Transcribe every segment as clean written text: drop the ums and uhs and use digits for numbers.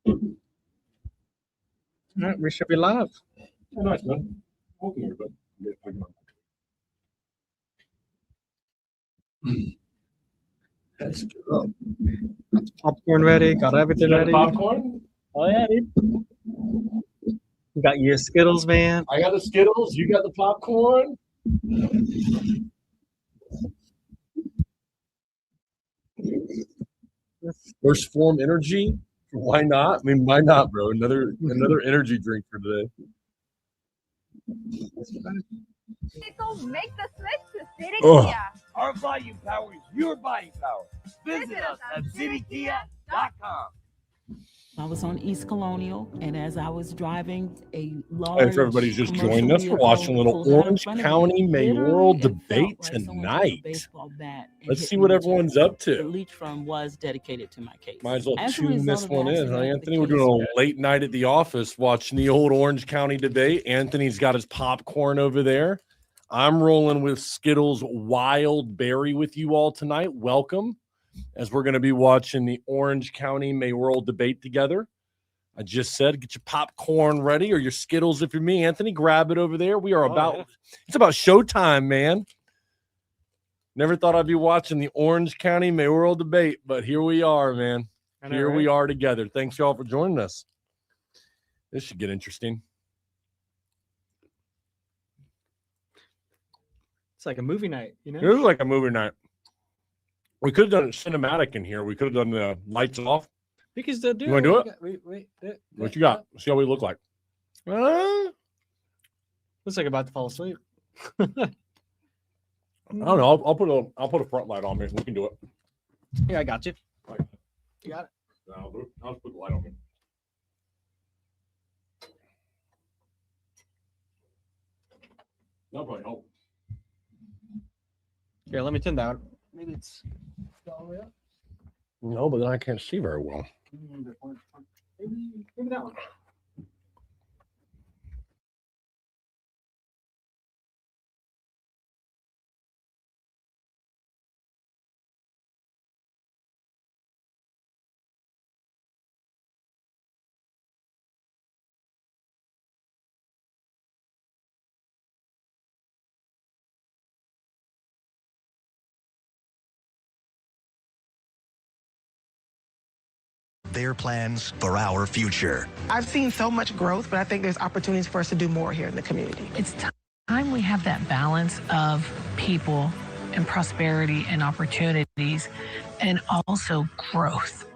All right, we should be live. Oh, nice, man. Welcome, everybody. Let's go. Got the popcorn ready. Got everything You got ready. the popcorn? Oh yeah, dude. You got your Skittles, man. I got the Skittles. You got the popcorn. First form energy. Why not? I mean, why not, bro? Another energy drink for today. Make the switch to City Oh. Kia. Our buying power is your buying power. Visit us at citykia.com. I was on East Colonial, and as I was driving a large Hey, if everybody's just joining us, we're watching a little Orange County mayoral debate tonight. Let's see what everyone's up The to. leech firm was dedicated to my case. Might as well As a tune this result of one in, huh, accident, the Anthony? We're doing case- a late night at the office watching the old Orange County debate. Anthony's got his popcorn over there. I'm rolling with Skittles Wild Berry with you all tonight. Welcome, as we're going to be watching the Orange County mayoral debate together. I just said, get your popcorn ready or your Skittles if you're me. Anthony, grab it over there. We are it's about showtime, man. Never thought I'd be watching the Orange County mayoral debate, but here we are, man. Here we are together. Thanks, y'all, for joining us. This should get interesting. It's like a movie night, you know? It was like a movie night. We could have done it cinematic in here. We could have done the lights off. Because the You wanna do it? Wait. What you got? See how we look like. Looks like about to fall asleep. I don't know. I'll put a front light on me. We can do it. Yeah, I got you. You got it. I'll put the light on me. That'll probably help. Here, let me turn that. Maybe it's all the way up. No, but then I can't see very well. Maybe that one. Their plans for our future. I've seen so much growth, but I think there's opportunities for us to do more here in the community. It's time we have that balance of people and prosperity and opportunities and also growth.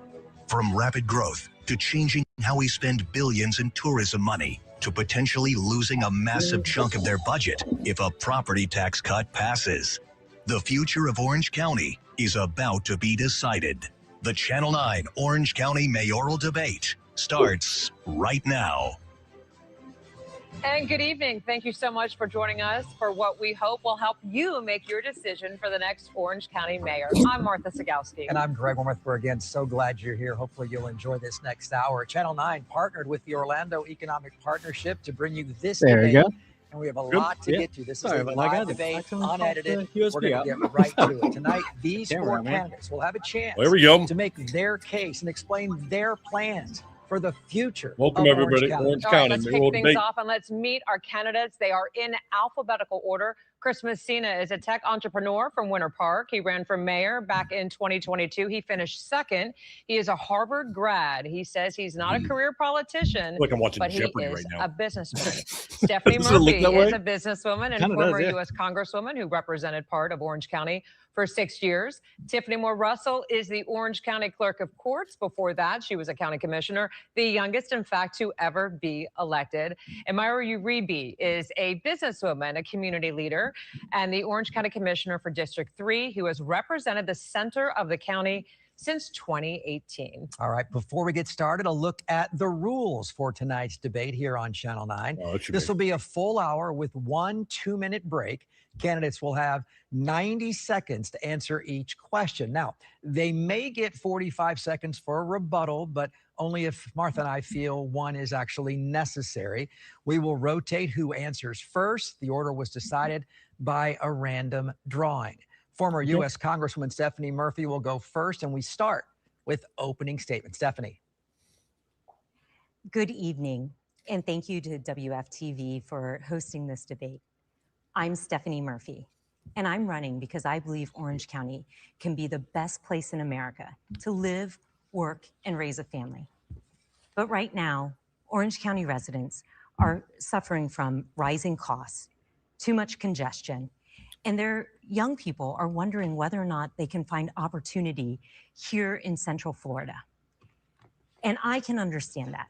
From rapid growth to changing how we spend billions in tourism money to potentially losing a massive chunk of their budget if a property tax cut passes. The future of Orange County is about to be decided. The Channel 9 Orange County mayoral debate starts right now. And good evening. Thank you so much for joining us for what we hope will help you make your decision for the next Orange County mayor. I'm Martha Sagowski. And I'm Greg Wormuth. We're again so glad you're here. Hopefully you'll enjoy this next hour. Channel 9 partnered with the Orlando Economic Partnership to bring you this There debate. you go. And we have a lot to get to. This is a live debate, unedited. We're USB going to get right to it. Tonight, these four Camera, man. candidates will have a chance There we go. to make their case and explain their plans for the future. Welcome, of everybody. Orange Orange All right, County let's kick mayoral things debate. off and let's meet our candidates. They are in alphabetical order. Chris Messina is a tech entrepreneur from Winter Park. He ran for mayor back in 2022. He finished second. He is a Harvard grad. He says he's not a career politician, Like I'm watching but he Jeopardy is right now. a businessman. Stephanie Does it look Murphy that way? is a businesswoman and Kinda former does, yeah. U.S. Congresswoman who represented part of Orange County for 6 years. Tiffany Moore Russell is the Orange County Clerk of Courts. Before that, she was a county commissioner, the youngest, in fact, to ever be elected. And Myra Uribe is a businesswoman, a community leader, and the Orange County Commissioner for District 3, who has represented the center of the county since 2018. All right, before we get started, a look at the rules for tonight's debate here on Channel 9. Oh, it should This be. will be a full hour with 1 2-minute break. Candidates will have 90 seconds to answer each question. Now, they may get 45 seconds for a rebuttal, but only if Martha and I feel one is actually necessary. We will rotate who answers first. The order was decided by a random drawing. Former U.S. Congresswoman Stephanie Murphy will go first, and we start with opening statement. Stephanie. Good evening, and thank you to WFTV for hosting this debate. I'm Stephanie Murphy, and I'm running because I believe Orange County can be the best place in America to live, work, and raise a family. But right now, Orange County residents are suffering from rising costs, too much congestion, and their young people are wondering whether or not they can find opportunity here in Central Florida. And I can understand that.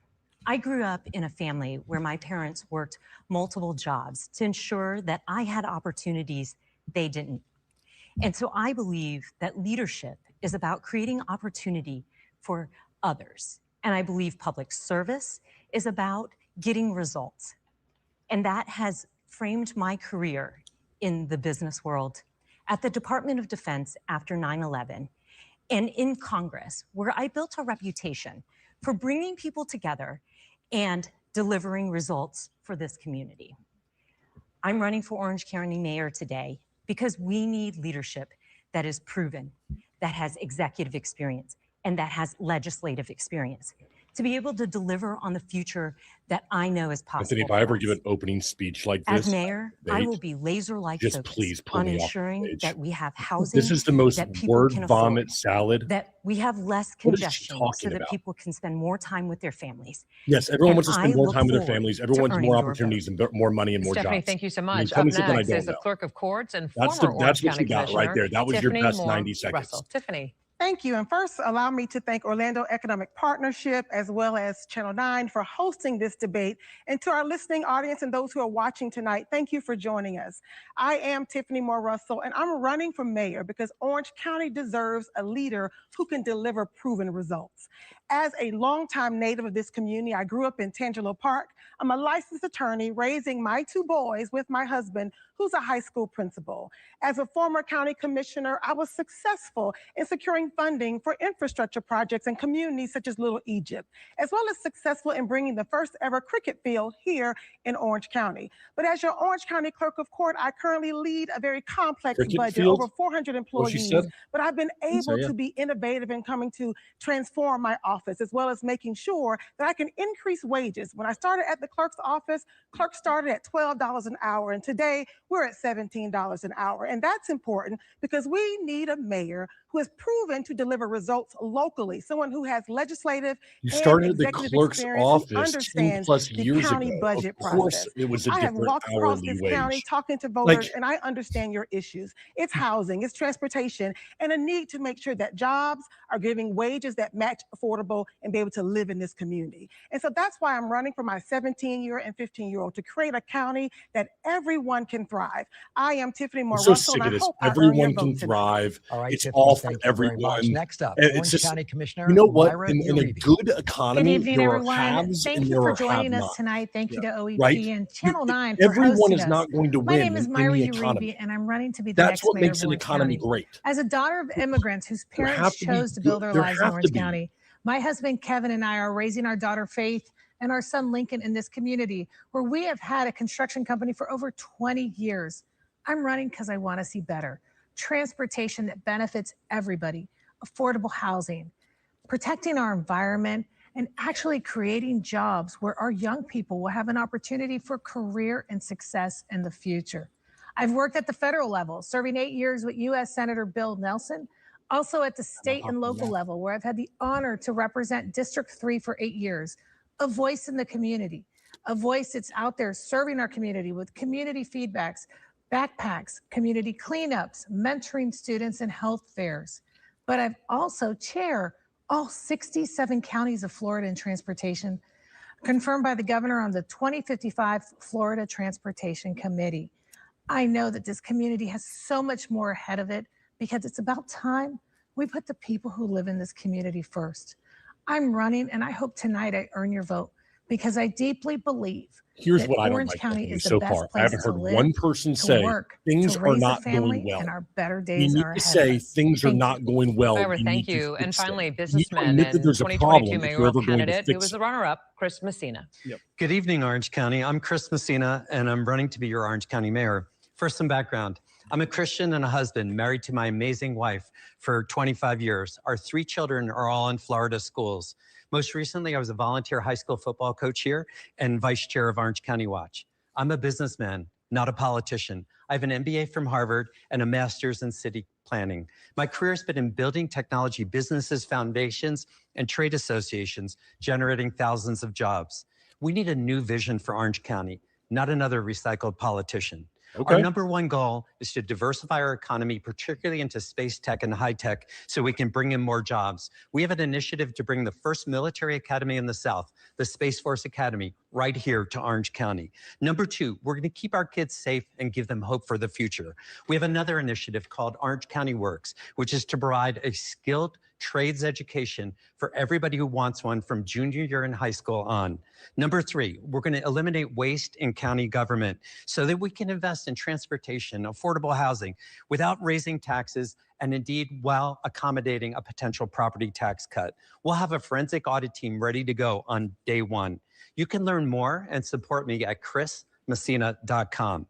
I grew up in a family where my parents worked multiple jobs to ensure that I had opportunities they didn't. And so I believe that leadership is about creating opportunity for others. And I believe public service is about getting results. And that has framed my career in the business world, at the Department of Defense after 9/11, and in Congress, where I built a reputation for bringing people together and delivering results for this community. I'm running for Orange County Mayor today because we need leadership that is proven, that has executive experience, and that has legislative experience to be able to deliver on the future that I know is possible. Anthony, if I ever give an opening speech like this, as mayor, I will be laser-like just focused please pull on me off the ensuring stage. that we have housing. This is the most that people word can vomit afford, salad. that we have less What is she congestion talking so that about? people can spend more time with their families. Yes, everyone And wants to spend I more look time with their forward families. to Everyone wants earning more your opportunities and more money and more Stephanie, jobs. thank you so I mean, much. tell Up me something I next don't is the know. clerk of courts and That's former Orange what County you got Commissioner, right there. That was Tiffany your best Moore 90 seconds. Russell. Tiffany. Thank you. And first, allow me to thank Orlando Economic Partnership as well as Channel 9 for hosting this debate. And to our listening audience and those who are watching tonight, thank you for joining us. I am Tiffany Moore Russell, and I'm running for mayor because Orange County deserves a leader who can deliver proven results. As a longtime native of this community, I grew up in Tangelo Park. I'm a licensed attorney raising my two boys with my husband, who's a high school principal. As a former county commissioner, I was successful in securing funding for infrastructure projects in communities such as Little Egypt, as well as successful in bringing the first ever cricket field here in Orange County. But as your Orange County Clerk of Court, I currently lead a very complex Cricket budget, field? over 400 What she employees, said? but I've been Didn't say able it. to be innovative in coming to transform my office, as well as making sure that I can increase wages. When I started at the clerk's office, clerks started at $12 an hour, and today we're at $17 an hour. And that's important because we need a mayor who has proven to deliver results locally, someone who has legislative You and started at the executive clerk's experience, office who 10 understands plus the years county ago. budget Of course, process. it was a I have different walked across hourly this wage. county talking to voters, Like, and I understand your issues. It's housing, it's transportation, and a need to make sure that jobs are giving wages that match affordable and be able to live in this community. And so that's why I'm running for my 17-year and 15-year-old to create a county that everyone can thrive. I am Tiffany Moore I'm so Russell, sick and of I this. hope I earn your Everyone vote can tonight. thrive. All right, It's Tiffany, all for thank you very much. everyone. Next up, And it's Orange just, County Commissioner you know what? Myra In a Uribe. good Good economy, evening, there are everyone. haves Thank and you there for are joining us have-nots. tonight. Thank you to OEP Right? and Channel 9 for Everyone hosting is us. not going to My win name is in Myra the Uribe, economy. and I'm running to be the That's next what mayor makes of an Orange economy County. great. As a daughter of immigrants whose There parents have to be chose to build their there lives in have Orange to be. County, my husband Kevin and I are raising our daughter Faith and our son Lincoln in this community where we have had a construction company for over 20 years. I'm running because I want to see better transportation that benefits everybody, affordable housing, protecting our environment, and actually creating jobs where our young people will have an opportunity for career and success in the future. I've worked at the federal level, serving 8 years with U.S. Senator Bill Nelson, also at the state and local level, where I've had the honor to represent District 3 for 8 years, a voice in the community, a voice that's out there serving our community with community feedbacks, backpacks, community cleanups, mentoring students, and health fairs. But I've also chair all 67 counties of Florida in transportation, confirmed by the governor on the 2055 Florida Transportation Committee. I know that this community has so much more ahead of it because it's about time we put the people who live in this community first. I'm running, and I hope tonight I earn your vote because I deeply believe Here's that what I don't Orange like County Anthony, is the so best far. I place haven't to heard live, one person to say work, things to are raise a not family, going well. and our better You days need are to ahead say of us. things are Thank you. not going well. Myra, You thank need to you. And fix them. finally, You need to businessman admit that and there's a 2022 problem if you're mayoral ever going to candidate who fix was it. the runner-up, Chris Messina. Good evening, Orange County. I'm Chris Messina, and I'm running to be your Orange County mayor. First, some background. I'm a Christian and a husband, married to my amazing wife for 25 years. Our 3 children are all in Florida schools. Most recently, I was a volunteer high school football coach here and vice chair of Orange County Watch. I'm a businessman, not a politician. I have an MBA from Harvard and a master's in city planning. My career has been in building technology businesses, foundations, and trade associations, generating thousands of jobs. We need a new vision for Orange County, not another recycled politician. Okay. Our number one goal is to diversify our economy, particularly into space tech and high tech, so we can bring in more jobs. We have an initiative to bring the first military academy in the South, the Space Force Academy, right here to Orange County. Number 2, we're going to keep our kids safe and give them hope for the future. We have another initiative called Orange County Works, which is to provide a skilled trades education for everybody who wants one from junior year in high school on. Number 3, we're going to eliminate waste in county government so that we can invest in transportation, affordable housing without raising taxes, and indeed while accommodating a potential property tax cut. We'll have a forensic audit team ready to go on day 1. You can learn more and support me at chrismessina.com.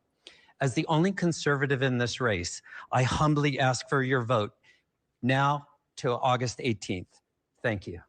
As the only conservative in this race, I humbly ask for your vote now till August 18th. Thank you.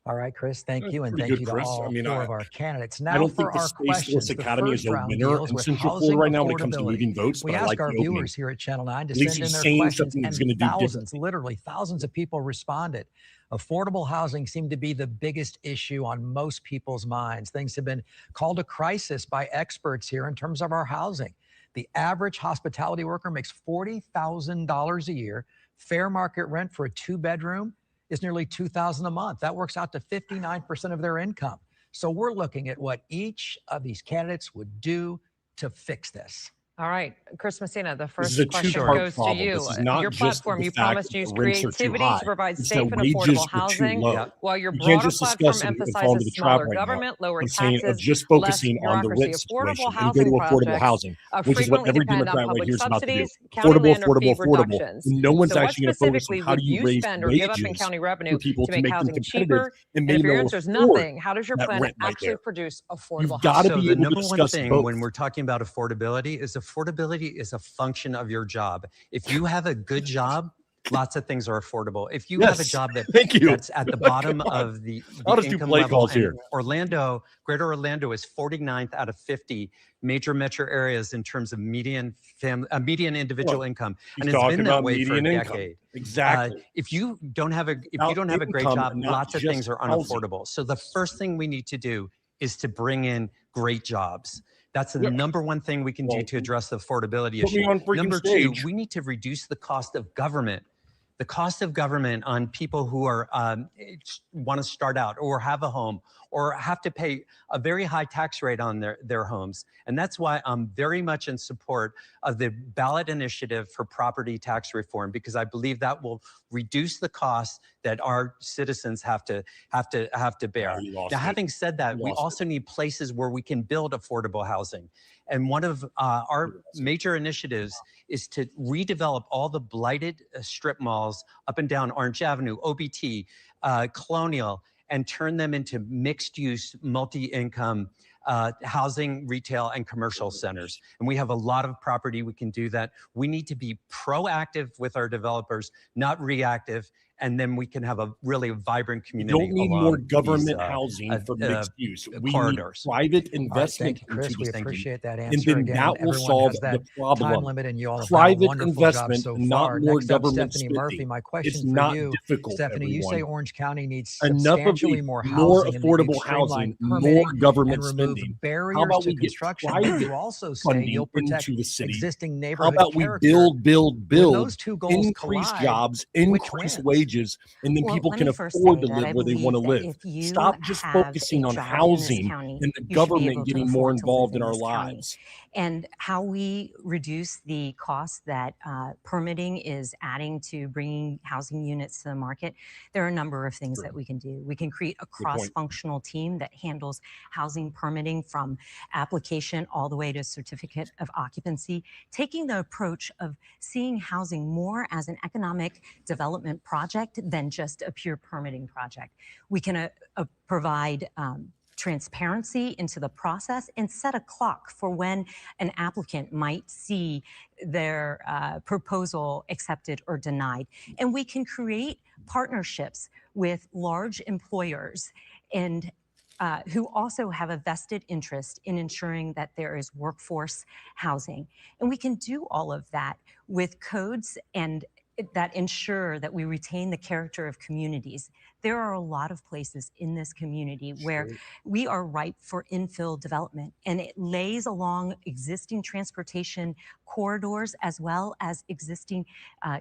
All right, Chris, thank you. And Pretty thank good, you to Chris. all I mean, 4 of our candidates. Now I don't for think the our Space Force questions. The Academy is first a round winner deals in with Central housing Florida right now when it comes to affordability. moving votes, We but I ask like our the opening. viewers here at Channel 9 to At least send in he's their saying questions, something he's and going to do thousands, literally thousands of people responded. Affordable housing seemed to be the biggest issue on most people's minds. Things have been called a crisis by experts here in terms of our housing. The average hospitality worker makes $40,000 a year. Fair market rent for a 2-bedroom is nearly $2,000 a month. That works out to 59% of their income. So we're looking at what each of these candidates would do to fix this. All right, Chris Messina, the This first is a question two-part goes problem. to you. This is not Your just platform, the you fact promised that use the rents are too creativity high. to provide It's safe the and wages affordable are too housing, low. while your You can't broader just platform discuss and fall into emphasizes the trap smaller right now government, lower of saying of taxes, just less focusing on the bureaucracy. rent Affordable situation and go housing to affordable projects housing, which is what frequently every depend on Democrat right public here is about to do. subsidies, county Affordable, land or fee affordable, affordable. reductions. And no one's So what actually going to focus on specifically how do would you you raise spend or give up in wages county revenue for people to to make make them housing competitive cheaper? and And maybe if your they'll answer is afford nothing, how does your that plan rent right actually there. produce affordable You've housing? got to So be the able to number one discuss thing both. when we're talking about affordability is a function of your job. If you have a good job, lots of things are affordable. If you have a job Thank you. that's at the bottom of the I'll just do income play level, calls and here. Greater Orlando is 49th out of 50 major metro areas in terms of median individual income, and it's been that way for a decade. Exactly. If you don't have a great income, job, not lots of just things are housing. unaffordable. So the first thing we need to do is to bring in great jobs. That's the number one thing we can do to address the affordability put me issue. on freaking Number stage. 2, we need to reduce the cost of government. The cost of government on people who are want to start out or have a home or have to pay a very high tax rate on their homes. And that's why I'm very much in support of the ballot initiative for property tax reform, because I believe that will reduce the costs that our citizens have to bear. Now, having said that, we also need places where we can build affordable housing. And one of our major initiatives is to redevelop all the blighted strip malls up and down Orange Avenue, OBT, Colonial, and turn them into mixed-use, multi-income housing, retail, and commercial centers. And we have a lot of property we can do that. We need to be proactive with our developers, not reactive, and then we can have a really vibrant community. You don't need more government housing for mixed use. We corridors. need private investment. Thank you, Chris. We appreciate that And answer. then Again, that will everyone solve has that the problem. time limit, and you all have done a Private wonderful job investment, so not far. more Next up, government Stephanie spending. Murphy. My question It's for not you, difficult, Stephanie, you say everyone. Orange County needs Enough of substantially the more more housing, affordable housing, more government and remove spending. barriers How about to we get construction. But private you also say funding you'll protect into the city? existing How neighborhood about we character. build, When those two goals increase collide, jobs, which increase wins? wages, and then Well, people let can me first afford say to that live I where they want to believe that live. if you Stop just have focusing a on job in this housing county, and the you should be government able to getting more afford to live involved in our this county. lives. And how we reduce the cost that permitting is adding to bringing housing units to the market, there are a number of things that we can do. We can create a cross-functional team that handles housing permitting from application all the way to certificate of occupancy, taking the approach of seeing housing more as an economic development project than just a pure permitting project. We can provide transparency into the process and set a clock for when an applicant might see their proposal accepted or denied. And we can create partnerships with large employers and who also have a vested interest in ensuring that there is workforce housing. And we can do all of that with codes and that ensure that we retain the character of communities. There are a lot of places in this community where we are ripe for infill development, and it lays along existing transportation corridors as well as existing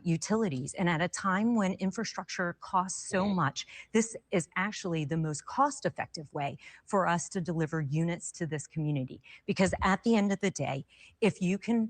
utilities. And at a time when infrastructure costs so much, this is actually the most cost-effective way for us to deliver units to this community. Because at the end of the day, if you can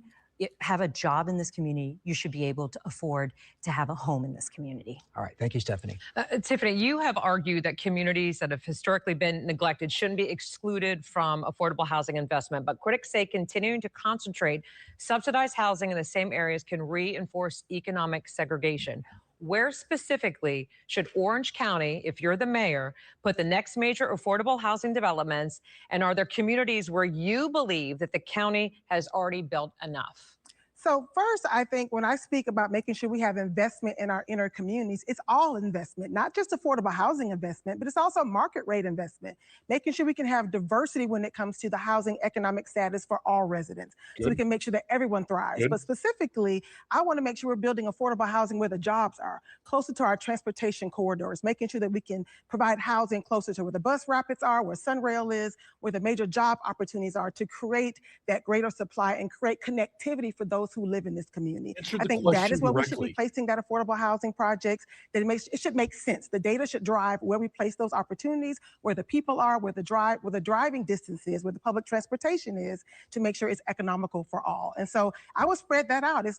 have a job in this community, you should be able to afford to have a home in this community. All right. Thank you, Stephanie. Tiffany, you have argued that communities that have historically been neglected shouldn't be excluded from affordable housing investment, but critics say continuing to concentrate subsidized housing in the same areas can reinforce economic segregation. Where specifically should Orange County, if you're the mayor, put the next major affordable housing developments? And are there communities where you believe that the county has already built enough? So first, I think when I speak about making sure we have investment in our inner communities, it's all investment, not just affordable housing investment, but it's also market rate investment, making sure we can have diversity when it comes to the housing economic status for all residents. So we can make sure that everyone thrives. But specifically, I want to make sure we're building affordable housing where the jobs are, closer to our transportation corridors, making sure that we can provide housing closer to where the bus rapids are, where Sunrail is, where the major job opportunities are, to create that greater supply and create connectivity for those who live in this community. I think that is what we should be placing that affordable housing projects, that it should make sense. The data should drive where we place those opportunities, where the people are, where the driving distance is, where the public transportation is, to make sure it's economical for all. And so I will spread that out. It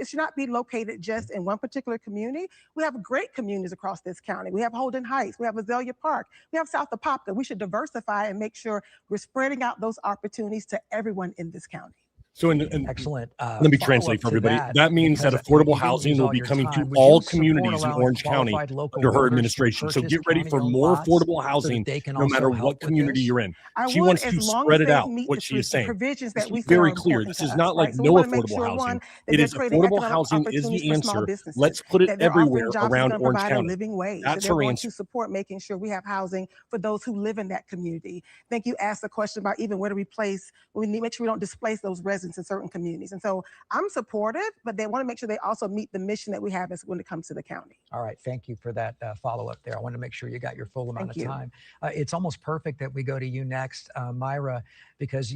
should not be located just in one particular community. We have great communities across this county. We have Holden Heights, we have Azalea Park, we have South Apopka. We should diversify and make sure we're spreading out those opportunities to everyone in this county. So, excellent. Let me translate for everybody. That means that affordable housing will be coming to all communities in Orange County under her administration. So get ready for more affordable housing, no matter what community you're in. She wants to spread it out, what she is saying. This is very clear. This is not like no affordable housing. It is affordable housing is the answer. Let's put it everywhere around Orange County. That's her answer. To support making sure we have housing for those who live in that community. I think you asked a question about even where to replace. We need to make sure we don't displace those residents in certain communities. And so I'm supportive, but they want to make sure they also meet the mission that we have when it comes to the county. All right. Thank you for that follow-up there. I want to make sure you got your full amount of time. It's almost perfect that we go to you next, Myra, because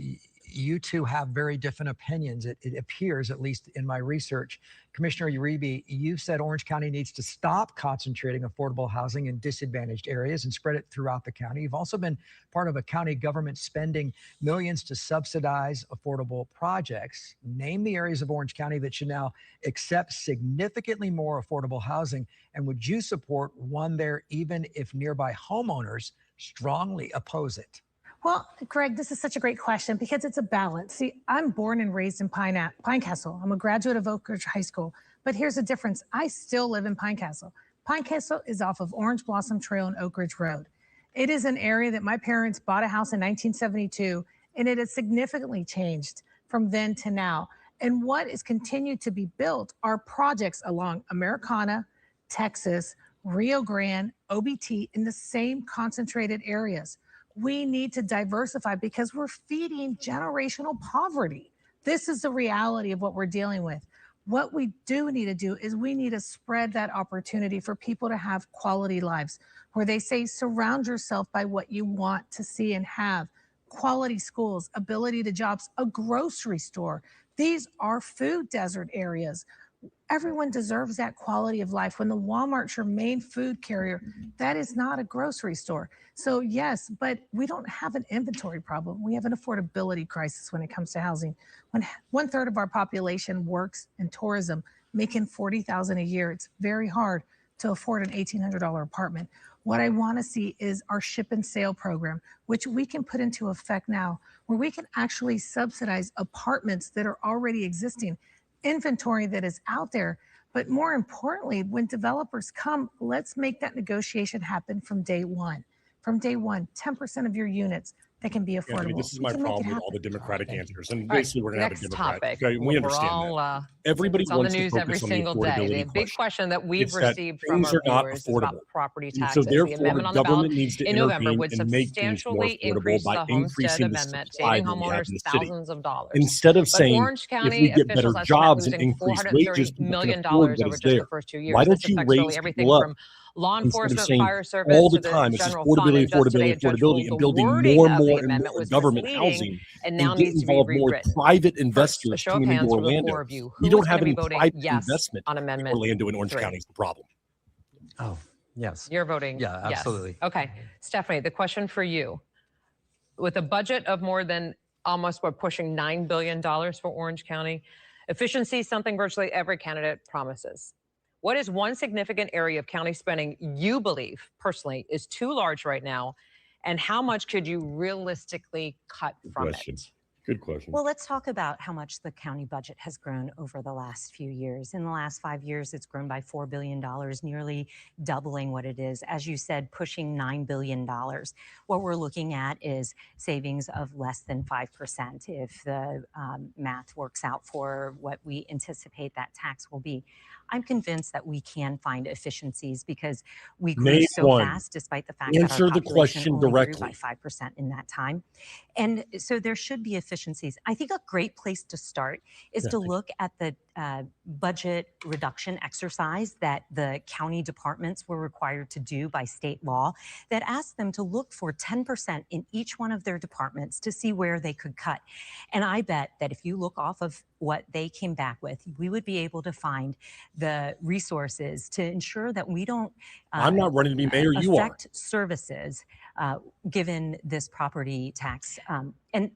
you two have very different opinions. It appears, at least in my research. Commissioner Uribe, you said Orange County needs to stop concentrating affordable housing in disadvantaged areas and spread it throughout the county. You've also been part of a county government spending millions to subsidize affordable projects. Name the areas of Orange County that should now accept significantly more affordable housing, and would you support one there even if nearby homeowners strongly oppose it? Well, Greg, this is such a great question because it's a balance. See, I'm born and raised in Pinecastle. I'm a graduate of Oak Ridge High School, but here's the difference. I still live in Pinecastle. Pinecastle is off of Orange Blossom Trail and Oak Ridge Road. It is an area that my parents bought a house in 1972, and it has significantly changed from then to now. And what is continued to be built are projects along Americana, Texas, Rio Grande, OBT, in the same concentrated areas. We need to diversify because we're feeding generational poverty. This is the reality of what we're dealing with. What we do need to do is we need to spread that opportunity for people to have quality lives, where they say surround yourself by what you want to see and have. Quality schools, ability to jobs, a grocery store. These are food desert areas. Everyone deserves that quality of life. When the Walmart's your main food carrier, that is not a grocery store. So yes, but we don't have an inventory problem. We have an affordability crisis when it comes to housing. When 1/3 of our population works in tourism, making $40,000 a year, it's very hard to afford an $1,800 apartment. What I want to see is our ship and sale program, which we can put into effect now, where we can actually subsidize apartments that are already existing, inventory that is out there. But more importantly, when developers come, let's make that negotiation happen from day one. From day one, 10% of your units that can be affordable. Anthony, this is We my can make it problem with happen. all the Democratic answers. And All right, basically, we're going to have a next Democrat. topic. Okay, we We're understand all, that. Everybody it's on the wants to news every focus on the single day. affordability The big question. question that we've It's that received from things our are not viewers is about affordable. property And taxes. so The therefore, amendment on the government ballot needs to in November intervene would and make things more substantially affordable increase by the Homestead increasing the Amendment, supply saving that we have homeowners in the city. thousands of dollars. Instead of But saying, Orange if County we get better officials estimate jobs and losing increase $430 wages, people can million afford what over is just the there. first 2 years. Why This don't you affects really raise everything people up from law instead of enforcement, saying fire service all to the the time, it's general fund. affordability, And just today, affordability, a judge affordability, ruled and the building wording more of and the more and amendment more was government misleading housing and now and get needs to be involved more rewritten. private First, a investors show of coming into hands for the Orlando. four of you. We Who don't is have going to any be voting private yes investment on in Amendment Orlando and Orange 3? County is the problem. Oh, yes. You're voting Yeah, yes. absolutely. Okay. Stephanie, the question for you. With a budget of more than almost, we're pushing $9 billion for Orange County, efficiency is something virtually every candidate promises. What is one significant area of county spending you believe, personally, is too large right now? And how much could you realistically cut from it? Good question. Well, let's talk about how much the county budget has grown over the last few years. In the last 5 years, it's grown by $4 billion, nearly doubling what it is. As you said, pushing $9 billion. What we're looking at is savings of less than 5% if the math works out for what we anticipate that tax will be. I'm convinced that we can find efficiencies because we grew Name so one. fast despite the fact that Answer our the population question only directly. grew by 5% in that time. And so there should be efficiencies. I think a great place to start is to look at the budget reduction exercise that the county departments were required to do by state law that asked them to look for 10% in each one of their departments to see where they could cut. And I bet that if you look off of what they came back with, we would be able to find the resources to ensure that we don't I'm not running to be mayor, you are. affect services given this property tax. And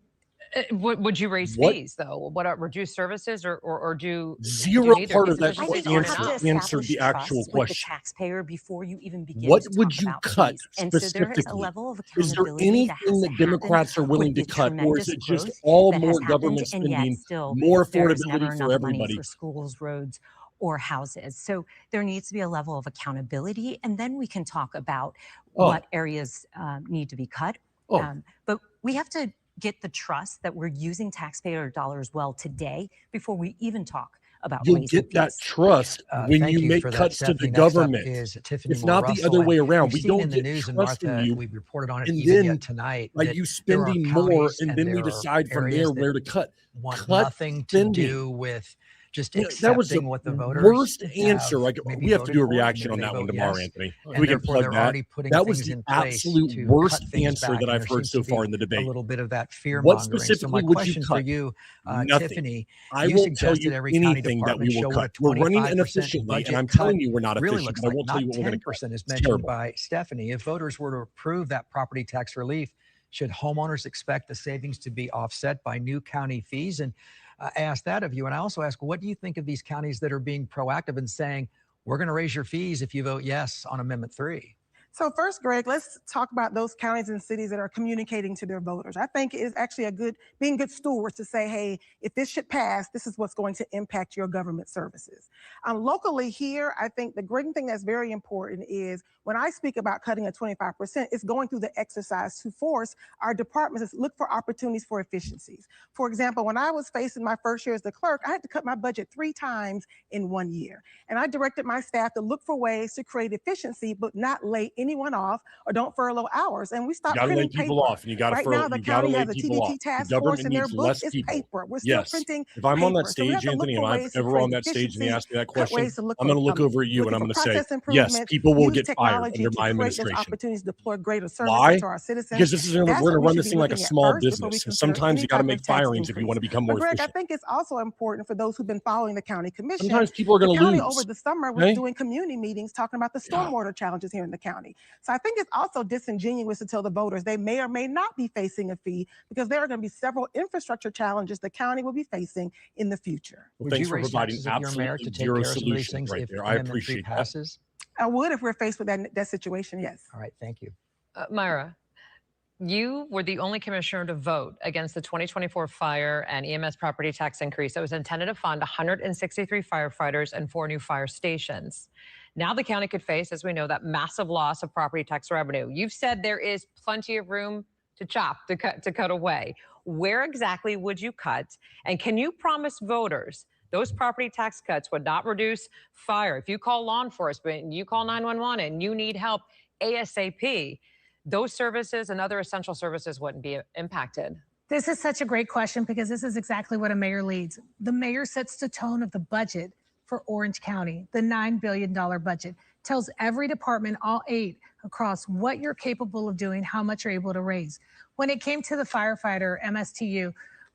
Would you raise What? fees, though? What are reduced services or do Zero neither? part of Because that efficiencies I think aren't you have enough. to answered establish the actual trust with the question. taxpayer before you even begin What to would talk you about cut fees. And so there is a specifically? level of Is there accountability that has anything to that happen Democrats are willing with to the cut, or is tremendous it just growth all that more has happened, government and yet spending, still more there is never affordability for enough money everybody? for schools, roads, or houses. So there needs to be a level of accountability, and then we can talk about what areas need to be cut. But we have to get the trust that we're using taxpayer dollars well today before we even talk about You'll raising get that fees. trust when Thank you make for that, cuts to the Stephanie. Next up government. is Tiffany It's Moore not the Russell, other and way around. we've We seen don't in the get news, and trust from Martha, you, we reported on it and even then yet tonight. like that you there are spending more, counties and then we there are decide from areas there that where to cut. want Cut nothing to spending. do with just You know, that was the accepting what the voters worst have answer. Like maybe we have to voted do a for, reaction maybe on they that one vote tomorrow, yes, Anthony. and We can therefore plug they're that. already putting That was things the in place absolute to worst cut things answer back, that and I've there heard seems so to be far in the a debate. little bit of that fear What mongering. So specifically my would you question for cut? you, Nothing. Tiffany, I you won't tell suggested you every county anything that department we will show what a cut. We're running 25% inefficiently, and budget I'm cut telling you we're not really efficient, looks but I like. won't tell you Not what we're going to cut. 10% as It's mentioned terrible. by Stephanie. If voters were to approve that property tax relief, should homeowners expect the savings to be offset by new county fees? And I ask that of you. And I also ask, what do you think of these counties that are being proactive and saying, we're going to raise your fees if you vote yes on Amendment 3? So first, Greg, let's talk about those counties and cities that are communicating to their voters. I think it is actually being good stewards to say, hey, if this should pass, this is what's going to impact your government services. Locally here, I think the great thing that's very important is when I speak about cutting at 25%, it's going through the exercise to force our departments to look for opportunities for efficiencies. For example, when I was facing my first year as the clerk, I had to cut my budget 3 times in 1 year. And I directed my staff to look for ways to create efficiency, but not lay anyone off or don't furlough hours. And we stopped You got to lay printing people paper. off, and you got to Right now, the county has a TDT task force, and their book is paper. We're still Yes. printing If I'm on that paper. So we have stage, to look Anthony, for and I'm ways to ever create on that stage and they efficiencies, ask me that cut question, ways to look I'm going to for, look over at you and I'm looking going for to say, process yes, improvement, people will use get fired technology under to my create those administration. opportunities to deploy greater services Why? to our citizens. Because this is we're That's going to what we run should this be thing like a looking at small first before we business. consider Sometimes any you got to type make of tax firings if you want to become more But Greg, efficient. I think it's also important for those who've been following the county commission. Sometimes people are going The to county lose. over the summer was doing community meetings talking about the stormwater challenges here in the county. So I think it's also disingenuous to tell the voters they may or may not be facing a fee because there are going to be several infrastructure challenges the county will be facing in the future. Well, thanks for providing absolutely zero solutions right there. I appreciate that. I would if we're faced with that situation, yes. All right, thank you. Myra, you were the only commissioner to vote against the 2024 fire and EMS property tax increase that was intended to fund 163 firefighters and 4 new fire stations. Now the county could face, as we know, that massive loss of property tax revenue. You've said there is plenty of room to chop, to cut away. Where exactly would you cut? And can you promise voters those property tax cuts would not reduce fire? If you call law enforcement and you call 911 and you need help ASAP, those services and other essential services wouldn't be impacted. This is such a great question because this is exactly what a mayor leads. The mayor sets the tone of the budget for Orange County. The $9 billion budget tells every department, all 8, across what you're capable of doing, how much you're able to raise. When it came to the firefighter MSTU,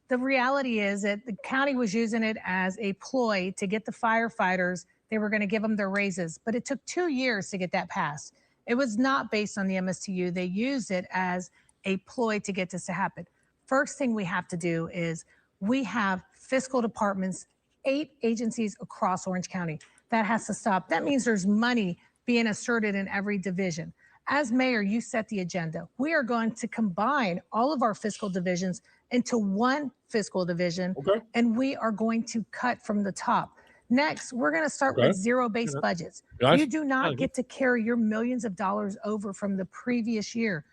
the reality is that the county was using it as a ploy to get the firefighters. They were going to give them their raises, but it took 2 years to get that passed. It was not based on the MSTU. They used it as a ploy to get this to happen. First thing we have to do is we have fiscal departments, 8 agencies across Orange County. That has to stop. That means there's money being asserted in every division. As mayor, you set the agenda. We are going to combine all of our fiscal divisions into one fiscal division, and we are going to cut from the top. Next, we're going to start with zero-based budgets. You do not get to carry your millions of dollars over from the previous year.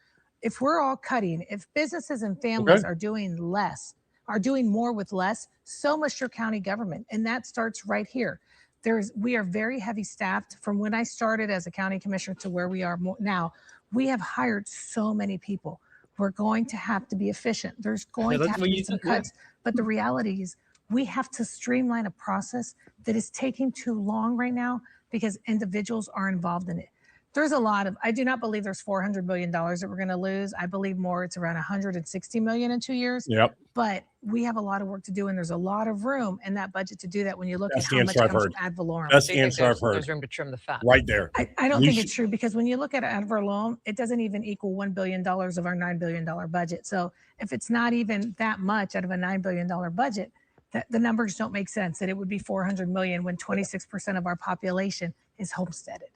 If we're all cutting, if businesses and families are doing less, are doing more with less, so must your county government. And that starts right here. We are very heavy staffed. From when I started as a county commissioner to where we are now, we have hired so many people. We're going to have to be efficient. There's going to have to be some cuts. But the reality is we have to streamline a process that is taking too long right now because individuals are involved in it. There's a lot of, I do not believe there's $400 million that we're going to lose. I believe more, it's around $160 million in 2 years. Yep. But we have a lot of work to do, and there's a lot of room in that budget to do that when you look at how much comes from ad valorem. That's the answer I've heard. There's room to trim the fat. Right there. I don't think it's true because when you look at ad valorem, it doesn't even equal $1 billion of our $9 billion budget. So if it's not even that much out of a $9 billion budget, the numbers don't make sense, that it would be $400 million when 26% of our population is homesteaded.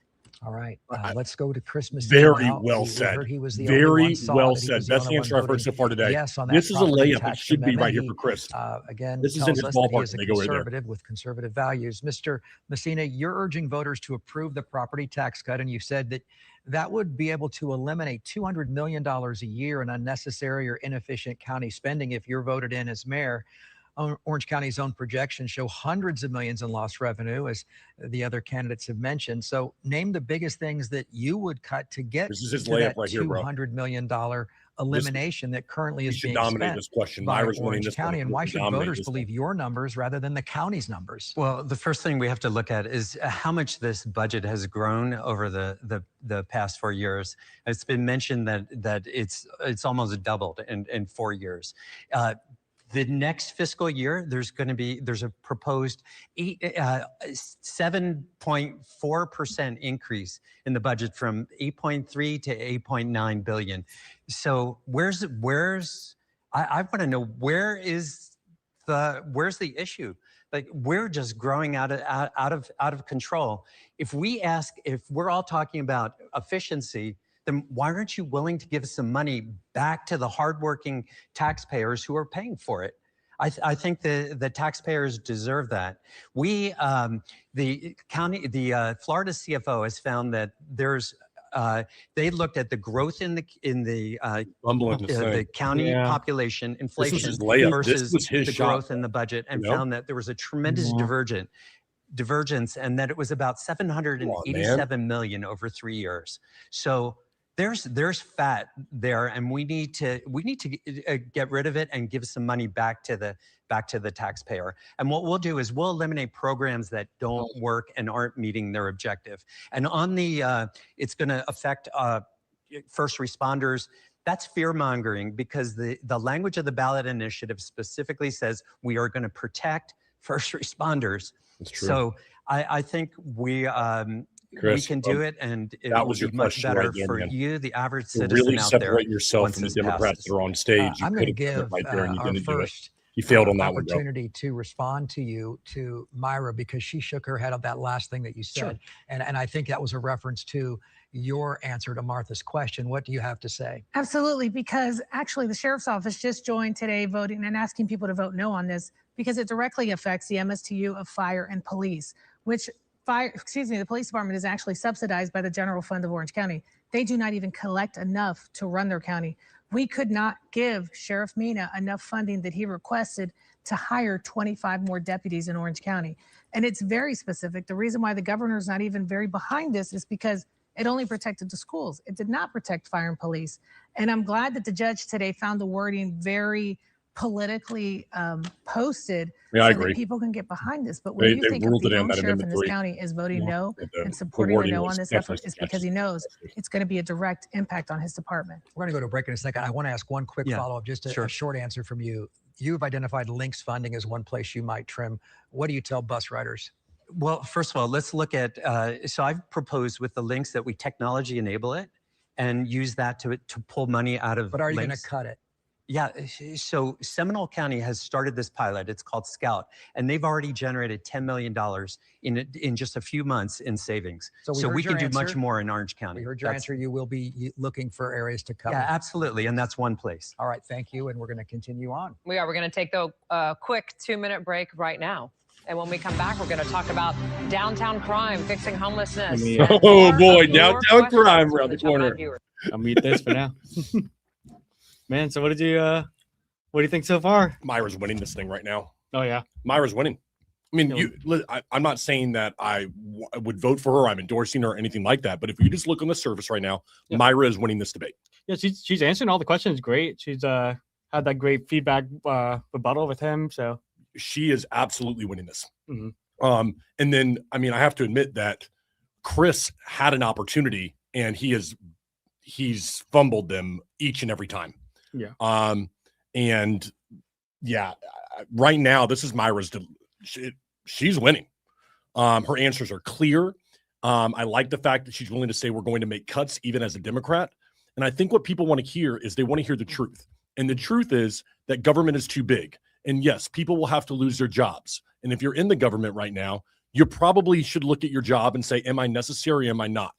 All right, let's go to Christmas. Very well said. He was the very well said. Best answer I've heard so far today. Yes, on that this is a layup. It should be right here for Chris. Again, this is in his ballpark. They go conservative with conservative values. Mr. Messina, you're urging voters to approve the property tax cut, and you said that that would be able to eliminate $200 million a year in unnecessary or inefficient county spending if you're voted in as mayor. Orange County's own projections show hundreds of millions in lost revenue, as the other candidates have mentioned. So name the biggest things that you would cut to get this is his to layup that right here, bro. $200 million elimination that currently is being dominate spent this question. by Myra's winning Orange this County. one. And why should voters this believe your numbers rather than the county's numbers? Well, the first thing we have to look at is how much this budget has grown over the past 4 years. It's been mentioned that it's almost doubled in 4 years. The next fiscal year, there's a proposed 7.4% increase in the budget from 8.3 to 8.9 billion. So I want to know where's the issue? Like, we're just growing out of control. If we're all talking about efficiency, then why aren't you willing to give some money back to the hardworking taxpayers who are paying for it? I think the taxpayers deserve that. The Florida CFO has found that they looked at the growth in the county population, inflation versus the growth in the budget, and found that there was a tremendous divergence, and that it was about $787 million over 3 years. So there's fat there, and we need to get rid of it and give some money back to the taxpayer. And what we'll do is we'll eliminate programs that don't work and aren't meeting their objective. And on it's going to affect first responders. That's fear mongering, because the language of the ballot initiative specifically says we are going to protect first responders. That's true. So I think Chris, we can do it, and it that will was your be much question better right there, for man. you, the average To citizen really out there. separate yourself once from the this Democrats passes. that are on stage. I'm going to give right there, and you our didn't do it. first You failed on that one, bro. opportunity to respond to Myra, because she shook her head on that last thing that you said. Sure. And I think that was a reference to your answer to Martha's question. What do you have to say? Absolutely, because actually the sheriff's office just joined today voting and asking people to vote no on this because it directly affects the MSTU of fire and police, which the police department is actually subsidized by the general fund of Orange County. They do not even collect enough to run their county. We could not give Sheriff Mina enough funding that he requested to hire 25 more deputies in Orange County. And it's very specific. The reason why the governor's not even very behind this is because it only protected the schools. It did not protect fire and police. And I'm glad that the judge today found the wording very politically posted Yeah, I so agree. that people can get behind this. But when you think if the lone sheriff in this county is voting no and supporting the no on this effort, it's because he knows it's going to be a direct impact on his department. We're going to go to a break in a second. I want to ask one quick follow-up, just a short answer from you. You've identified links funding as one place you might trim. What do you tell bus riders? Well, first of all, let's look at, so I've proposed with the links that we technology enable it and use that to pull money out of But are you going to links. cut it? Yeah, so Seminole County has started this pilot. It's called Scout, and they've already generated $10 million in just a few months in savings. So we can do much more in Orange County. We heard your answer. You will be looking for areas to cover. Yeah, absolutely, and that's one place. All right, thank you, and we're going to continue on. We're going to take the quick 2-minute break right now. And when we come back, we're going to talk about downtown crime, fixing homelessness. Oh boy, downtown crime around the corner. I'll mute this for now. Man, so what do you think so far? Myra's winning this thing right now. Oh yeah, Myra's winning. I mean, I'm not saying that I would vote for her. I'm endorsing her or anything like that. But if you just look on the surface right now, Myra is winning this debate. Yeah, she's answering all the questions great. She's had that great feedback rebuttal with him. So she is absolutely winning this. Mm-hmm. And then, I mean, I have to admit that Chris had an opportunity and he's fumbled them each and every time. Yeah. And yeah, right now, this is Myra's. She's winning. Her answers are clear. I like the fact that she's willing to say we're going to make cuts even as a Democrat. And I think what people want to hear is they want to hear the truth. And the truth is that government is too big. And yes, people will have to lose their jobs. And if you're in the government right now, you probably should look at your job and say, am I necessary? Am I not?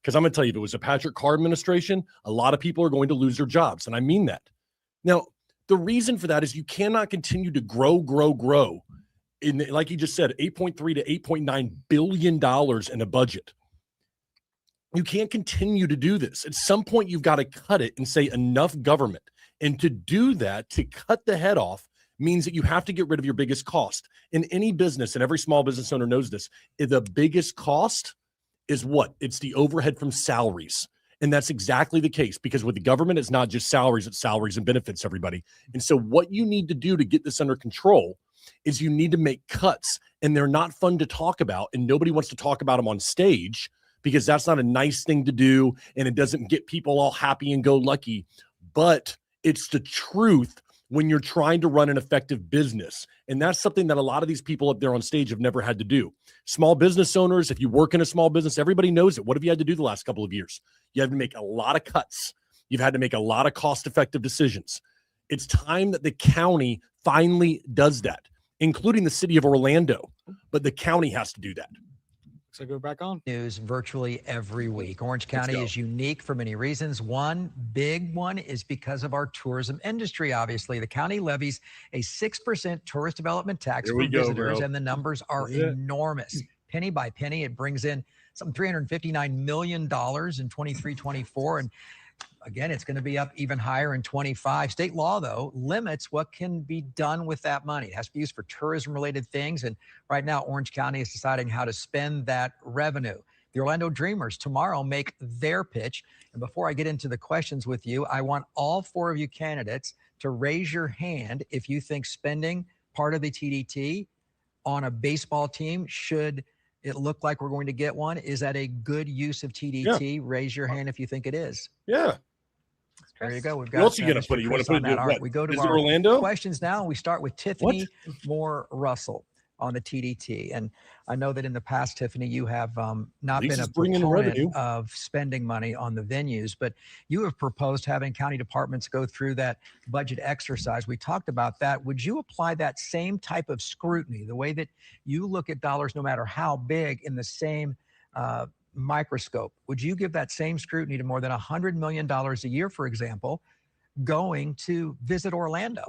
Because I'm going to tell you, if it was a Patrick Carr administration, a lot of people are going to lose their jobs. And I mean that. Now, the reason for that is you cannot continue to grow. Like you just said, $8.3 to $8.9 billion in a budget. You can't continue to do this. At some point, you've got to cut it and say enough government. And to do that, to cut the head off, means that you have to get rid of your biggest cost. In any business, and every small business owner knows this, the biggest cost is what? It's the overhead from salaries. And that's exactly the case, because with the government, it's not just salaries, it's salaries and benefits, everybody. And so what you need to do to get this under control is you need to make cuts, and they're not fun to talk about, and nobody wants to talk about them on stage because that's not a nice thing to do, and it doesn't get people all happy and go lucky. But it's the truth when you're trying to run an effective business. And that's something that a lot of these people up there on stage have never had to do. Small business owners, if you work in a small business, everybody knows it. What have you had to do the last couple of years? You have to make a lot of cuts. You've had to make a lot of cost-effective decisions. It's time that the county finally does that, including the city of Orlando. But the county has to do that. So go back on. News virtually every week. Orange County is unique for many reasons. One big one is because of our tourism industry, obviously. The county levies a 6% tourist development tax for visitors, and the numbers are enormous. Penny by penny, it brings in some $359 million in 23-24. And again, it's going to be up even higher in 25. State law, though, limits what can be done with that money. It has to be used for tourism-related things. And right now, Orange County is deciding how to spend that revenue. The Orlando Dreamers tomorrow make their pitch. And before I get into the questions with you, I want all 4 of you candidates to raise your hand if you think spending part of the TDT on a baseball team should it look like we're going to get one. Is that a good use of TDT? Yeah. Raise your hand if you think it is. Yeah. There you go. We've got. What else you gonna put it? You want to put it? All right, we go to Is our it Orlando? questions now. We start with Tiffany Moore Russell on the TDT, and I know that in the past, Tiffany, you have not been a proponent of spending money on the venues, but you have proposed having county departments go through that budget exercise. We talked about that. Would you apply that same type of scrutiny, the way that you look at dollars, no matter how big, in the same microscope? Would you give that same scrutiny to more than $100 million a year, for example, going to visit Orlando?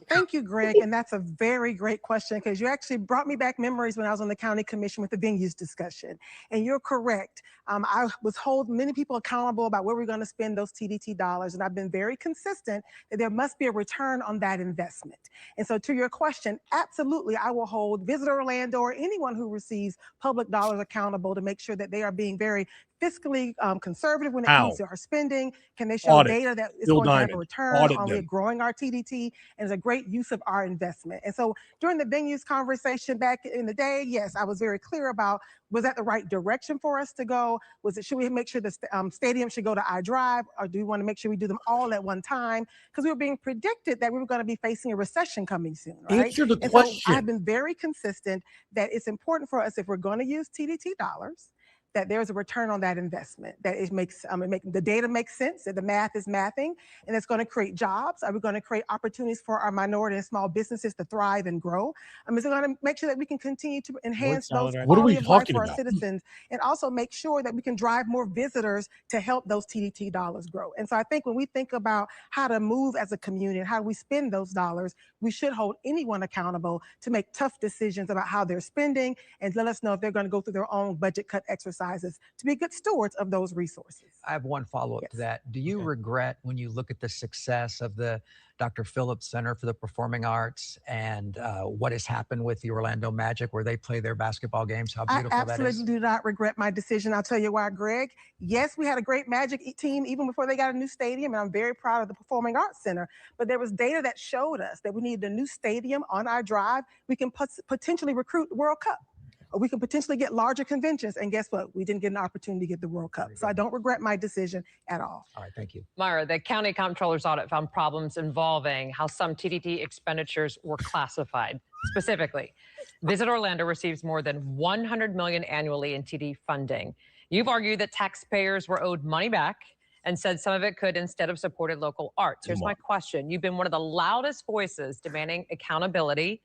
Thank you, Greg. And that's a very great question because you actually brought me back memories when I was on the county commission with the venues discussion. And you're correct. I was holding many people accountable about where we're going to spend those TDT dollars. And I've been very consistent that there must be a return on that investment. And so to your question, absolutely, I will hold Visit Orlando or anyone who receives public dollars accountable to make sure that they are being very fiscally conservative when it comes to our spending. Can they show data that is going to have a return on we're growing our TDT and is a great use of our investment? And so during the venues conversation back in the day, yes, I was very clear about, was that the right direction for us to go? Should we make sure the stadium should go to iDrive, or do we want to make sure we do them all at one time? Because we were being predicted that we were going to be facing a recession coming soon, right? Answer the and question. So I've been very consistent that it's important for us, if we're going to use TDT dollars, that there's a return on that investment, that it makes the data makes sense, that the math is mathing, and it's going to create jobs. Are we going to create opportunities for our minority and small businesses to thrive and grow? Is it going to make sure that we can continue to enhance those quality of life for our citizens, and also make sure that we can drive more visitors to help those TDT dollars grow? And so I think when we think about how to move as a community and how we spend those dollars, we should hold anyone accountable to make tough decisions about how they're spending and let us know if they're going to go through their own budget cut exercises to be good stewards of those resources. I have one follow-up to that. Do you regret when you look at the success of the Dr. Phillips Center for the Performing Arts and what has happened with the Orlando Magic where they play their basketball games, how beautiful that is? I absolutely do not regret my decision. I'll tell you why, Greg. Yes, we had a great Magic team even before they got a new stadium, and I'm very proud of the Performing Arts Center. But there was data that showed us that we needed a new stadium on our drive. We can potentially recruit the World Cup. Or we can potentially get larger conventions. And guess what? We didn't get an opportunity to get the World Cup. So I don't regret my decision at all. All right, thank you. Myra, the county comptroller's audit found problems involving how some TDT expenditures were classified. Specifically, Visit Orlando receives more than $100 million annually in TD funding. You've argued that taxpayers were owed money back and said some of it could instead have supported local arts. Here's my question. You've been one of the loudest voices demanding accountability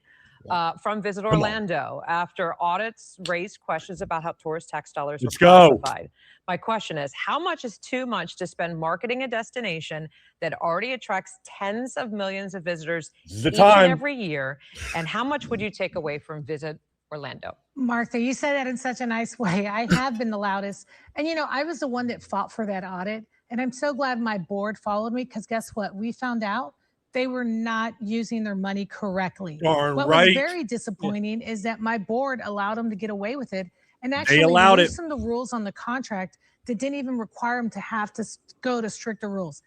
from Visit Orlando after audits raised questions about how tourist tax dollars were classified. My question is, how much is too much to spend marketing a destination that already attracts tens of millions of visitors each and every year? And how much would you take away from Visit Orlando? Martha, you said that in such a nice way. I have been the loudest. And, you know, I was the one that fought for that audit. And I'm so glad my board followed me because guess what? We found out they were not using their money correctly. What was very disappointing is that my board allowed them to get away with it and actually loosened the rules on the contract that didn't even require them to have to go to stricter rules.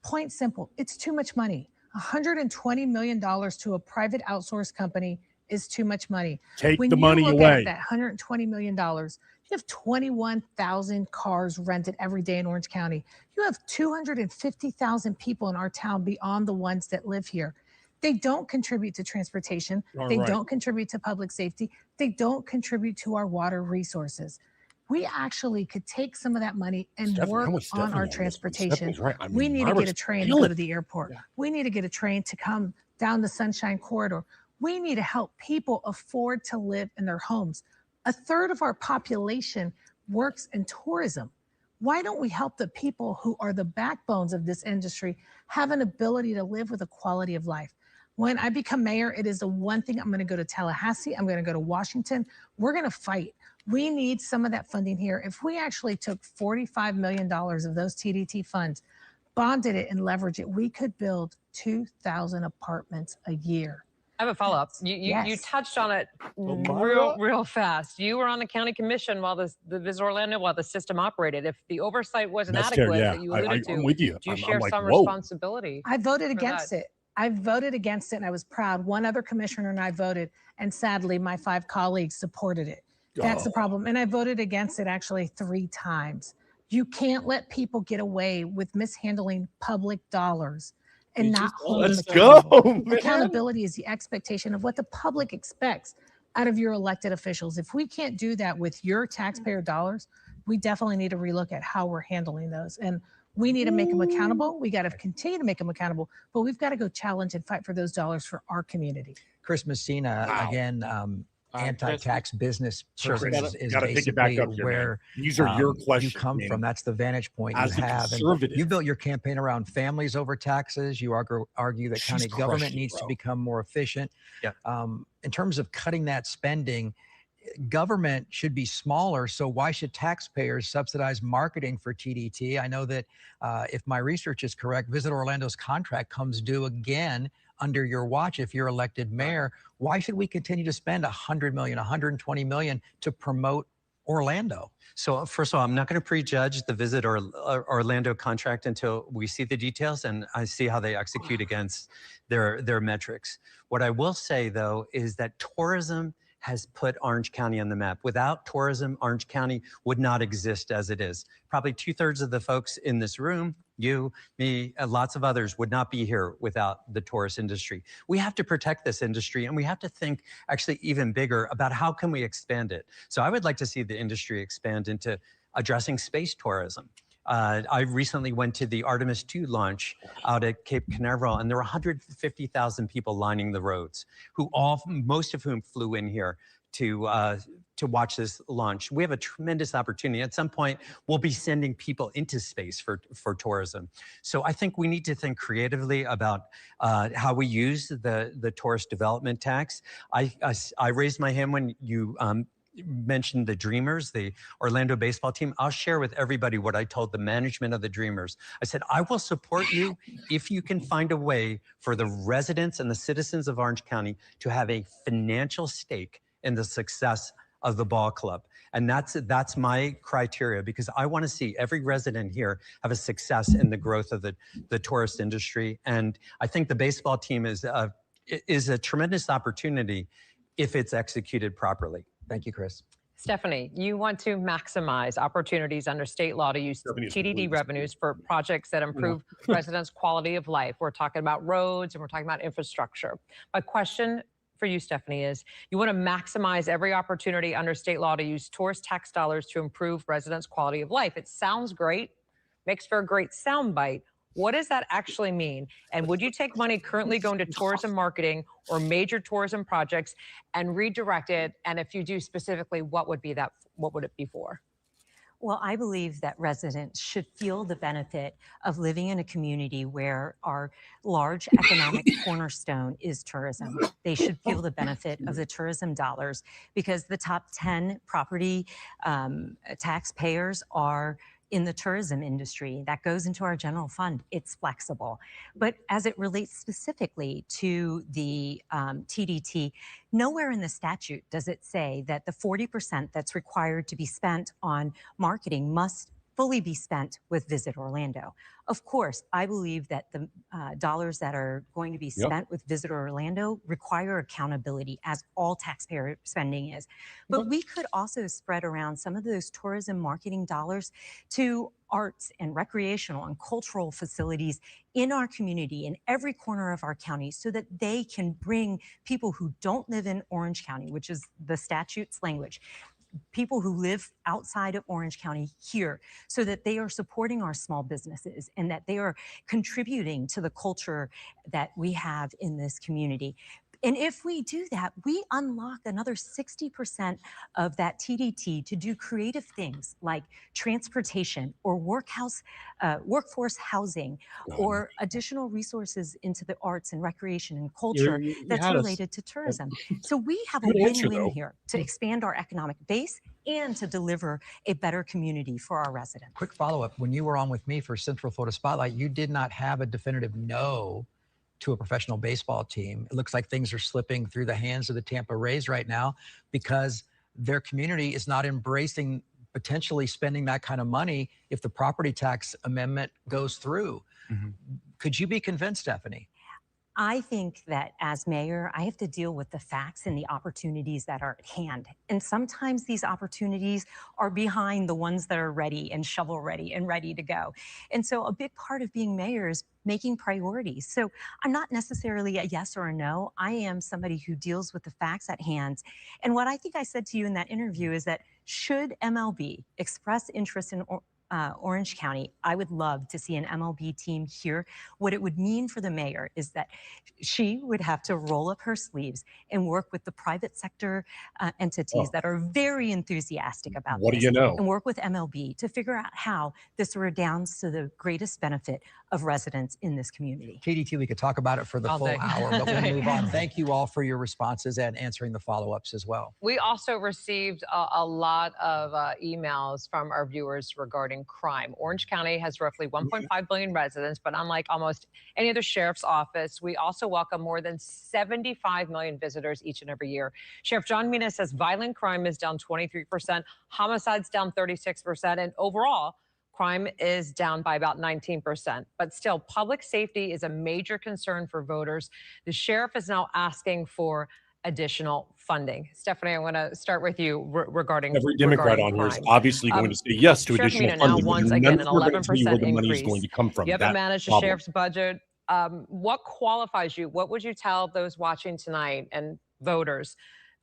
Point simple, it's too much money. $120 million to a private outsourced company is too much money. Take the money away. At that $120 million, you have 21,000 cars rented every day in Orange County. You have 250,000 people in our town beyond the ones that live here. They don't contribute to transportation. They don't contribute to public safety. They don't contribute to our water resources. We actually could take some of that money and work on our transportation. We need to get a train to go to the airport. We need to get a train to come down the Sunshine Corridor. We need to help people afford to live in their homes. A third of our population works in tourism. Why don't we help the people who are the backbones of this industry have an ability to live with a quality of life? When I become mayor, it is the one thing. I'm going to go to Tallahassee. I'm going to go to Washington. We're going to fight. We need some of that funding here. If we actually took $45 million of those TDT funds, bonded it and leveraged it, we could build 2,000 apartments a year. I have a follow-up. You touched on it real fast. You were on the county commission while the Visit Orlando, while the system operated. If the oversight wasn't adequate that you alluded to, I'm with you. do you share some responsibility? I voted against it. I voted against it and I was proud. One other commissioner and I voted, and sadly my 5 colleagues supported it. That's the problem. And I voted against it actually 3 times. You can't let people get away with mishandling public dollars and not hold them accountable. Accountability is the expectation of what the public expects out of your elected officials. If we can't do that with your taxpayer dollars, we definitely need to relook at how we're handling those. And we need to make them accountable. We got to continue to make them accountable, but we've got to go challenge and fight for those dollars for our community. Chris Messina, again, anti-tax business person is gotta pick it back basically up here, man. where These are your you questions, come man. from. That's the vantage point As you a have. And conservative. you built your campaign around families over taxes. You argue that She's county government crushed it, needs to bro. become more efficient. Yeah. In terms of cutting that spending, government should be smaller. So why should taxpayers subsidize marketing for TDT? I know that if my research is correct, Visit Orlando's contract comes due again under your watch if you're elected mayor. Why should we continue to spend $100 million, $120 million to promote Orlando? So first of all, I'm not going to prejudge the Visit Orlando contract until we see the details and I see how they execute against their metrics. What I will say, though, is that tourism has put Orange County on the map. Without tourism, Orange County would not exist as it is. Probably 2/3 of the folks in this room, you, me, and lots of others would not be here without the tourist industry. We have to protect this industry and we have to think actually even bigger about how can we expand it. So I would like to see the industry expand into addressing space tourism. I recently went to the Artemis II launch out at Cape Canaveral, and there were 150,000 people lining the roads, most of whom flew in here to watch this launch. We have a tremendous opportunity. At some point, we'll be sending people into space for tourism. So I think we need to think creatively about how we use the tourist development tax. I raised my hand when you mentioned the Dreamers, the Orlando baseball team. I'll share with everybody what I told the management of the Dreamers. I said, I will support you if you can find a way for the residents and the citizens of Orange County to have a financial stake in the success of the ball club. And that's my criteria, because I want to see every resident here have a success in the growth of the tourist industry. And I think the baseball team is a tremendous opportunity if it's executed properly. Thank you, Chris. Stephanie, you want to maximize opportunities under state law to use TDD revenues for projects that improve residents' quality of life. We're talking about roads and we're talking about infrastructure. My question for you, Stephanie, is you want to maximize every opportunity under state law to use tourist tax dollars to improve residents' quality of life. It sounds great, makes for a great soundbite. What does that actually mean? And would you take money currently going to tourism marketing or major tourism projects and redirect it? And if you do specifically, what would it be for? Well, I believe that residents should feel the benefit of living in a community where our large economic cornerstone is tourism. They should feel the benefit of the tourism dollars, because the top 10 property taxpayers are in the tourism industry. That goes into our general fund. It's flexible. But as it relates specifically to the TDT, nowhere in the statute does it say that the 40% that's required to be spent on marketing must fully be spent with Visit Orlando. Of course, I believe that the dollars that are going to be spent with Visit Orlando require accountability, as all taxpayer spending is. But we could also spread around some of those tourism marketing dollars to arts and recreational and cultural facilities in our community, in every corner of our county, so that they can bring people who don't live in Orange County, which is the statute's language, people who live outside of Orange County here, so that they are supporting our small businesses and that they are contributing to the culture that we have in this community. And if we do that, we unlock another 60% of that TDT to do creative things like transportation or workforce housing, or additional resources into the arts and recreation and culture that's related to tourism. So we have a win-win here to expand our economic base and to deliver a better community for our residents. Quick follow-up. When you were on with me for Central Florida Spotlight, you did not have a definitive no to a professional baseball team. It looks like things are slipping through the hands of the Tampa Rays right now because their community is not embracing potentially spending that kind of money if the property tax amendment goes through. Could you be convinced, Stephanie? I think that as mayor, I have to deal with the facts and the opportunities that are at hand. And sometimes these opportunities are behind the ones that are ready and shovel ready and ready to go. And so a big part of being mayor is making priorities. So I'm not necessarily a yes or a no. I am somebody who deals with the facts at hand. And what I think I said to you in that interview is that should MLB express interest in Orange County, I would love to see an MLB team here. What it would mean for the mayor is that she would have to roll up her sleeves and work with the private sector entities that are very enthusiastic about What do this, you know? and work with MLB to figure out how this redounds to the greatest benefit of residents in this community. TDT, we could talk about it for the All full day. hour, but we'll move on. Thank you all for your responses and answering the follow-ups as well. We also received a lot of emails from our viewers regarding crime. Orange County has roughly 1.5 billion residents, but unlike almost any other sheriff's office, we also welcome more than 75 million visitors each and every year. Sheriff John Mina says violent crime is down 23%, homicides down 36%, and overall, crime is down by about 19%. But still, public safety is a major concern for voters. The sheriff is now asking for additional funding. Stephanie, I want to start with you regarding every Democrat regarding on here is crime. obviously going to say yes to Sheriff additional Mina now funding. wants None again of an them are going to tell you where 11% the money is going increase. to come from. You haven't That's managed the the problem. sheriff's budget. What qualifies you? What would you tell those watching tonight and voters?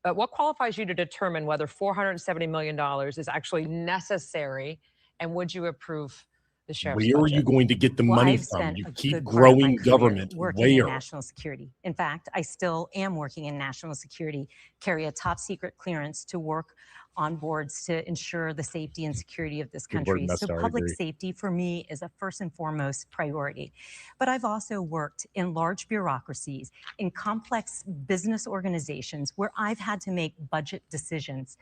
What qualifies you to determine whether $470 million is actually necessary, and would you approve the sheriff's Where are budget? you going to get the Well, money I've from? spent You a keep good part of my growing career government. working in Where? national security. In fact, I still am working in national security, carry a top secret clearance to work on boards to ensure the safety and security of this Good word, country. So Mester, I public agree. safety for me is a first and foremost priority. But I've also worked in large bureaucracies, in complex business organizations where I've had to make budget decisions.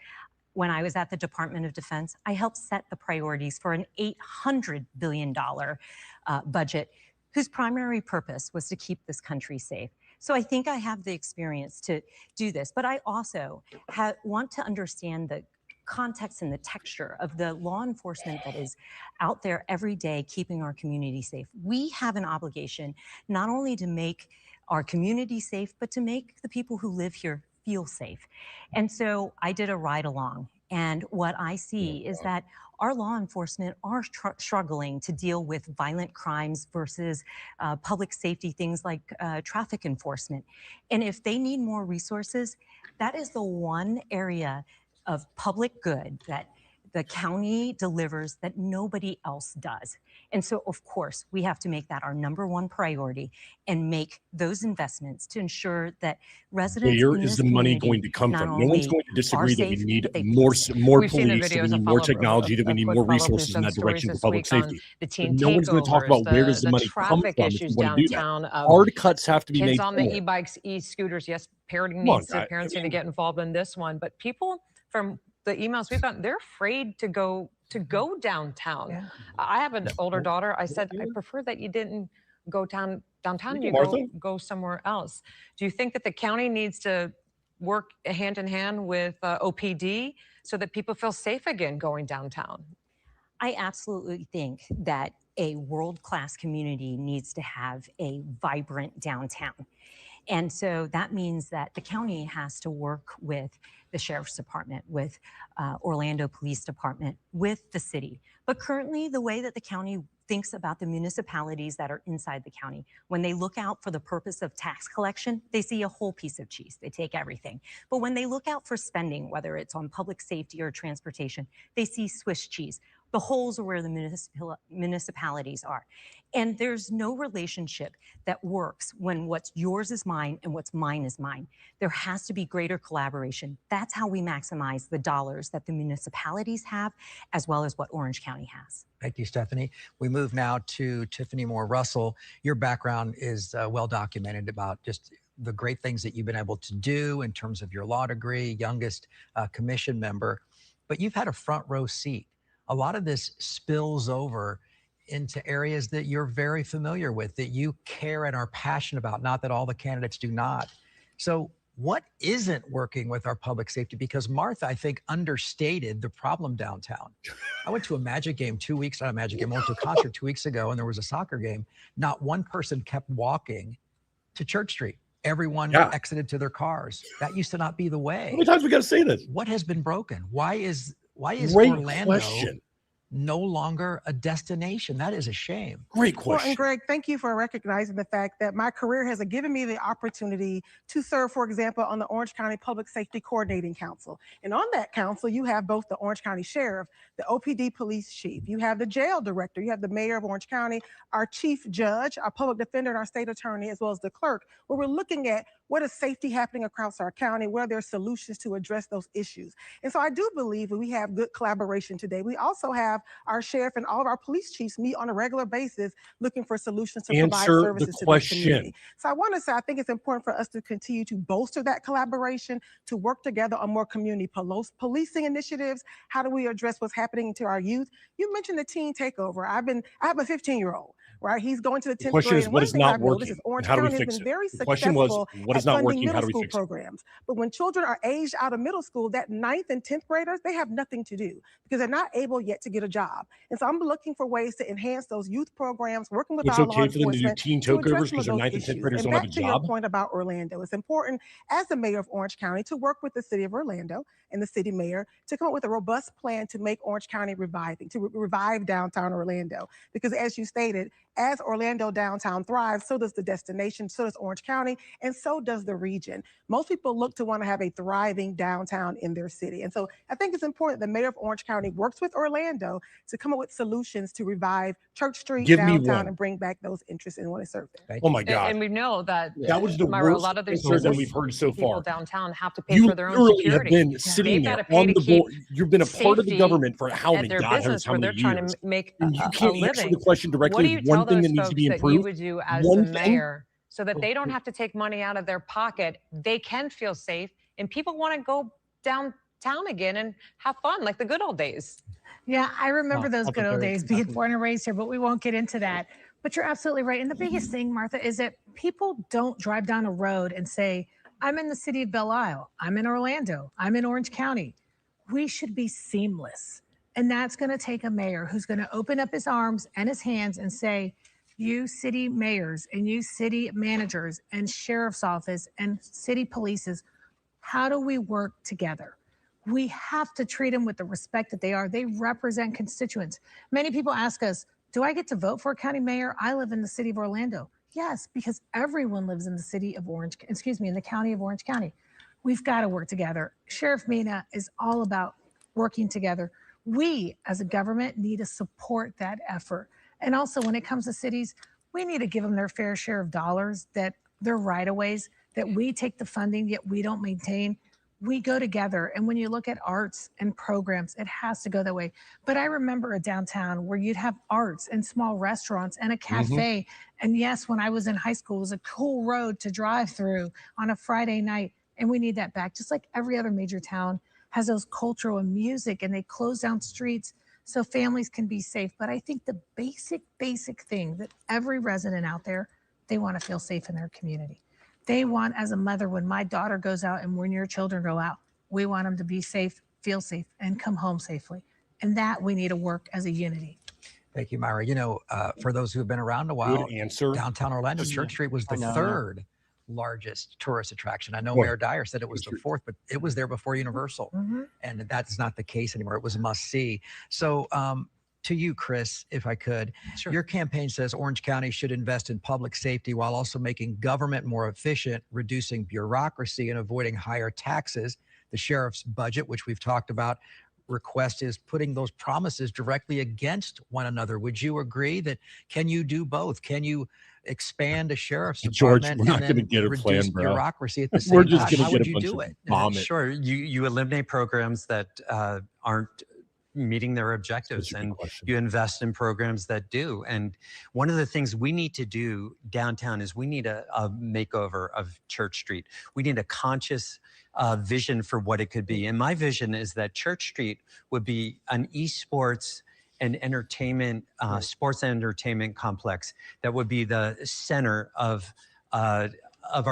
When I was at the Department of Defense, I helped set the priorities for an $800 billion budget whose primary purpose was to keep this country safe. So I think I have the experience to do this, but I also want to understand the context and the texture of the law enforcement that is out there every day keeping our community safe. We have an obligation not only to make our community safe, but to make the people who live here feel safe. And so I did a ride along, and what I see is that our law enforcement are struggling to deal with violent crimes versus public safety, things like traffic enforcement. And if they need more resources, that is the one area of public good that the county delivers that nobody else does. And so, of course, we have to make that our number one priority and make those investments to ensure that residents Where in is this the money community going to come not from? No one's only going to are disagree that we safe, need but they more We've seen the police, that we videos need of more follow-up technology, that we of need quick more follow-up. There's resources in been that stories direction for this public week on safety. the But teen no one's going to talk takeovers, about where does the the money come traffic from if issues you want to do that. downtown of Hard cuts have to be kids made on the somewhere. e-bikes, e-scooters. Yes, parenting Come on, needs guy. parents I need to mean- get involved in this one. But people from the emails we've gotten, they're afraid to go downtown. I have an older daughter. I said, I prefer that you didn't go downtown. You You go, Martha. go somewhere else. Do you think that the county needs to work hand in hand with OPD so that people feel safe again going downtown? I absolutely think that a world-class community needs to have a vibrant downtown. And so that means that the county has to work with the Sheriff's Department, with Orlando Police Department, with the city. But currently, the way that the county thinks about the municipalities that are inside the county, when they look out for the purpose of tax collection, they see a whole piece of cheese. They take everything. But when they look out for spending, whether it's on public safety or transportation, they see Swiss cheese. The holes are where the municipalities are. And there's no relationship that works when what's yours is mine and what's mine is mine. There has to be greater collaboration. That's how we maximize the dollars that the municipalities have, as well as what Orange County has. Thank you, Stephanie. We move now to Tiffany Moore Russell. Your background is well documented about just the great things that you've been able to do in terms of your law degree, youngest commission member, but you've had a front row seat. A lot of this spills over into areas that you're very familiar with, that you care and are passionate about, not that all the candidates do not. So what isn't working with our public safety? Because Martha, I think, understated the problem downtown. I went to a Magic game 2 weeks, not a Magic game, I went to a concert 2 weeks ago, and there was a soccer game. Not one person kept walking to Church Street. Everyone exited to their cars. That used to not be the way. How many times we got to say this? What has been broken? Why is Great Orlando question. no longer a destination. That is a shame. Great Well, question. and Greg, thank you for recognizing the fact that my career has given me the opportunity to serve, for example, on the Orange County Public Safety Coordinating Council. And on that council, you have both the Orange County Sheriff, the OPD Police Chief, you have the jail director, you have the mayor of Orange County, our chief judge, our public defender, and our state attorney, as well as the clerk, where we're looking at what is safety happening across our county, where there are solutions to address those issues. And so I do believe that we have good collaboration today. We also have our sheriff and all of our police chiefs meet on a regular basis looking for solutions to provide Answer the services to the question. community. So I want to say I think it's important for us to continue to bolster that collaboration, to work together on more community policing initiatives. How do we address what's happening to our youth? You mentioned the teen takeover. I have a 15-year-old. Right, he's going to the 10th grade. Question is, and what one is thing not I've noticed working? is Orange And how do we County has fix been it? very The question was, successful what is at not funding working? How middle do we school fix it? programs. But when children are aged out of middle school, that 9th and 10th graders, they have nothing to do because they're not able yet to get a job. And so I'm looking for ways to enhance those youth programs, working with It's our law okay for them to do enforcement teen to address takeovers some of because their those 9th and 10th issues. graders And don't have a back to your job? point about Orlando, it's important as the mayor of Orange County to work with the city of Orlando and the city mayor to come up with a robust plan to make Orange County revive downtown Orlando. Because as you stated, as Orlando downtown thrives, so does the destination, so does Orange County, and so does the region. Most people look to want to have a thriving downtown in their city. And so I think it's important the mayor of Orange County works with Orlando to come up with solutions to revive Church Street, Give me downtown, one. and bring back those interests in what is served there. Oh my God. And we know that That was the Myra, a worst lot of these answer that business we've heard so people far. downtown have to pay You for their own literally have security. been sitting They've there got to pay on to the keep board. You've been a part of the safety government for how at many their God knows business how where many they're trying years. to make And you a can't answer living. the question What directly do you of tell one thing those that needs to folks be that you improved. would do as One the thing. mayor so that they don't have to take money out of their pocket? They can feel safe, and people want to go downtown again and have fun like the good old days. Yeah, I remember those that's good a old very days being born and raised here, but we won't get into that. But you're absolutely right. And the biggest thing, Martha, is that people don't drive down a road and say, I'm in the city of Belle Isle, I'm in Orlando, I'm in Orange County. We should be seamless. And that's going to take a mayor who's going to open up his arms and his hands and say, you city mayors and you city managers and sheriff's office and city polices, how do we work together? We have to treat them with the respect that they are. They represent constituents. Many people ask us, do I get to vote for a county mayor? I live in the city of Orlando. Yes, because everyone lives in the city of Orange, in the county of Orange County. We've got to work together. Sheriff Mina is all about working together. We as a government need to support that effort. And also when it comes to cities, we need to give them their fair share of dollars, that their right-of-ways, that we take the funding, yet we don't maintain. We go together. And when you look at arts and programs, it has to go that way. But I remember a downtown where you'd have arts and small restaurants and a cafe. And yes, when I was in high school, it was a cool road to drive through on a Friday night. And we need that back. Just like every other major town has those cultural and music, and they close down streets so families can be safe. But I think the basic thing that every resident out there, they want to feel safe in their community. They want, as a mother, when my daughter goes out and when your children go out, we want them to be safe, feel safe, and come home safely. And that we need to work as a unity. Thank you, Myra. You know, for those who have been around a while, Good answer. downtown Orlando, Church Street was the I know. third largest tourist attraction. I know Boy. Mayor Dyer said it was the fourth, but it was there before Universal. And that's not the case anymore. It was a must see. So to you, Chris, if I could, your campaign says Orange County should invest in public safety while also making government more efficient, reducing bureaucracy and avoiding higher taxes. The sheriff's budget, which we've talked about, request is putting those promises directly against one another. Would you agree that can you do both? Can you expand a sheriff's George, department we're not and gonna then get a reduce plan, bro. bureaucracy at the same We're just time? gonna How get would a you bunch do of it? vomit. Sure. You eliminate programs that aren't meeting their objectives, Such a good and question. you invest in programs that do. And one of the things we need to do downtown is we need a makeover of Church Street. We need a conscious vision for what it could be. And my vision is that Church Street would be an esports and entertainment, sports and entertainment complex that would be the center of our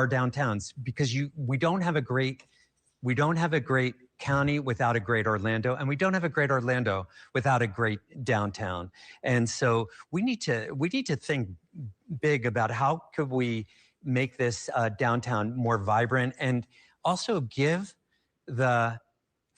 downtowns, because we don't have a great county without a great Orlando, and we don't have a great Orlando without a great downtown. And so we need to think big about how could we make this downtown more vibrant, and also give the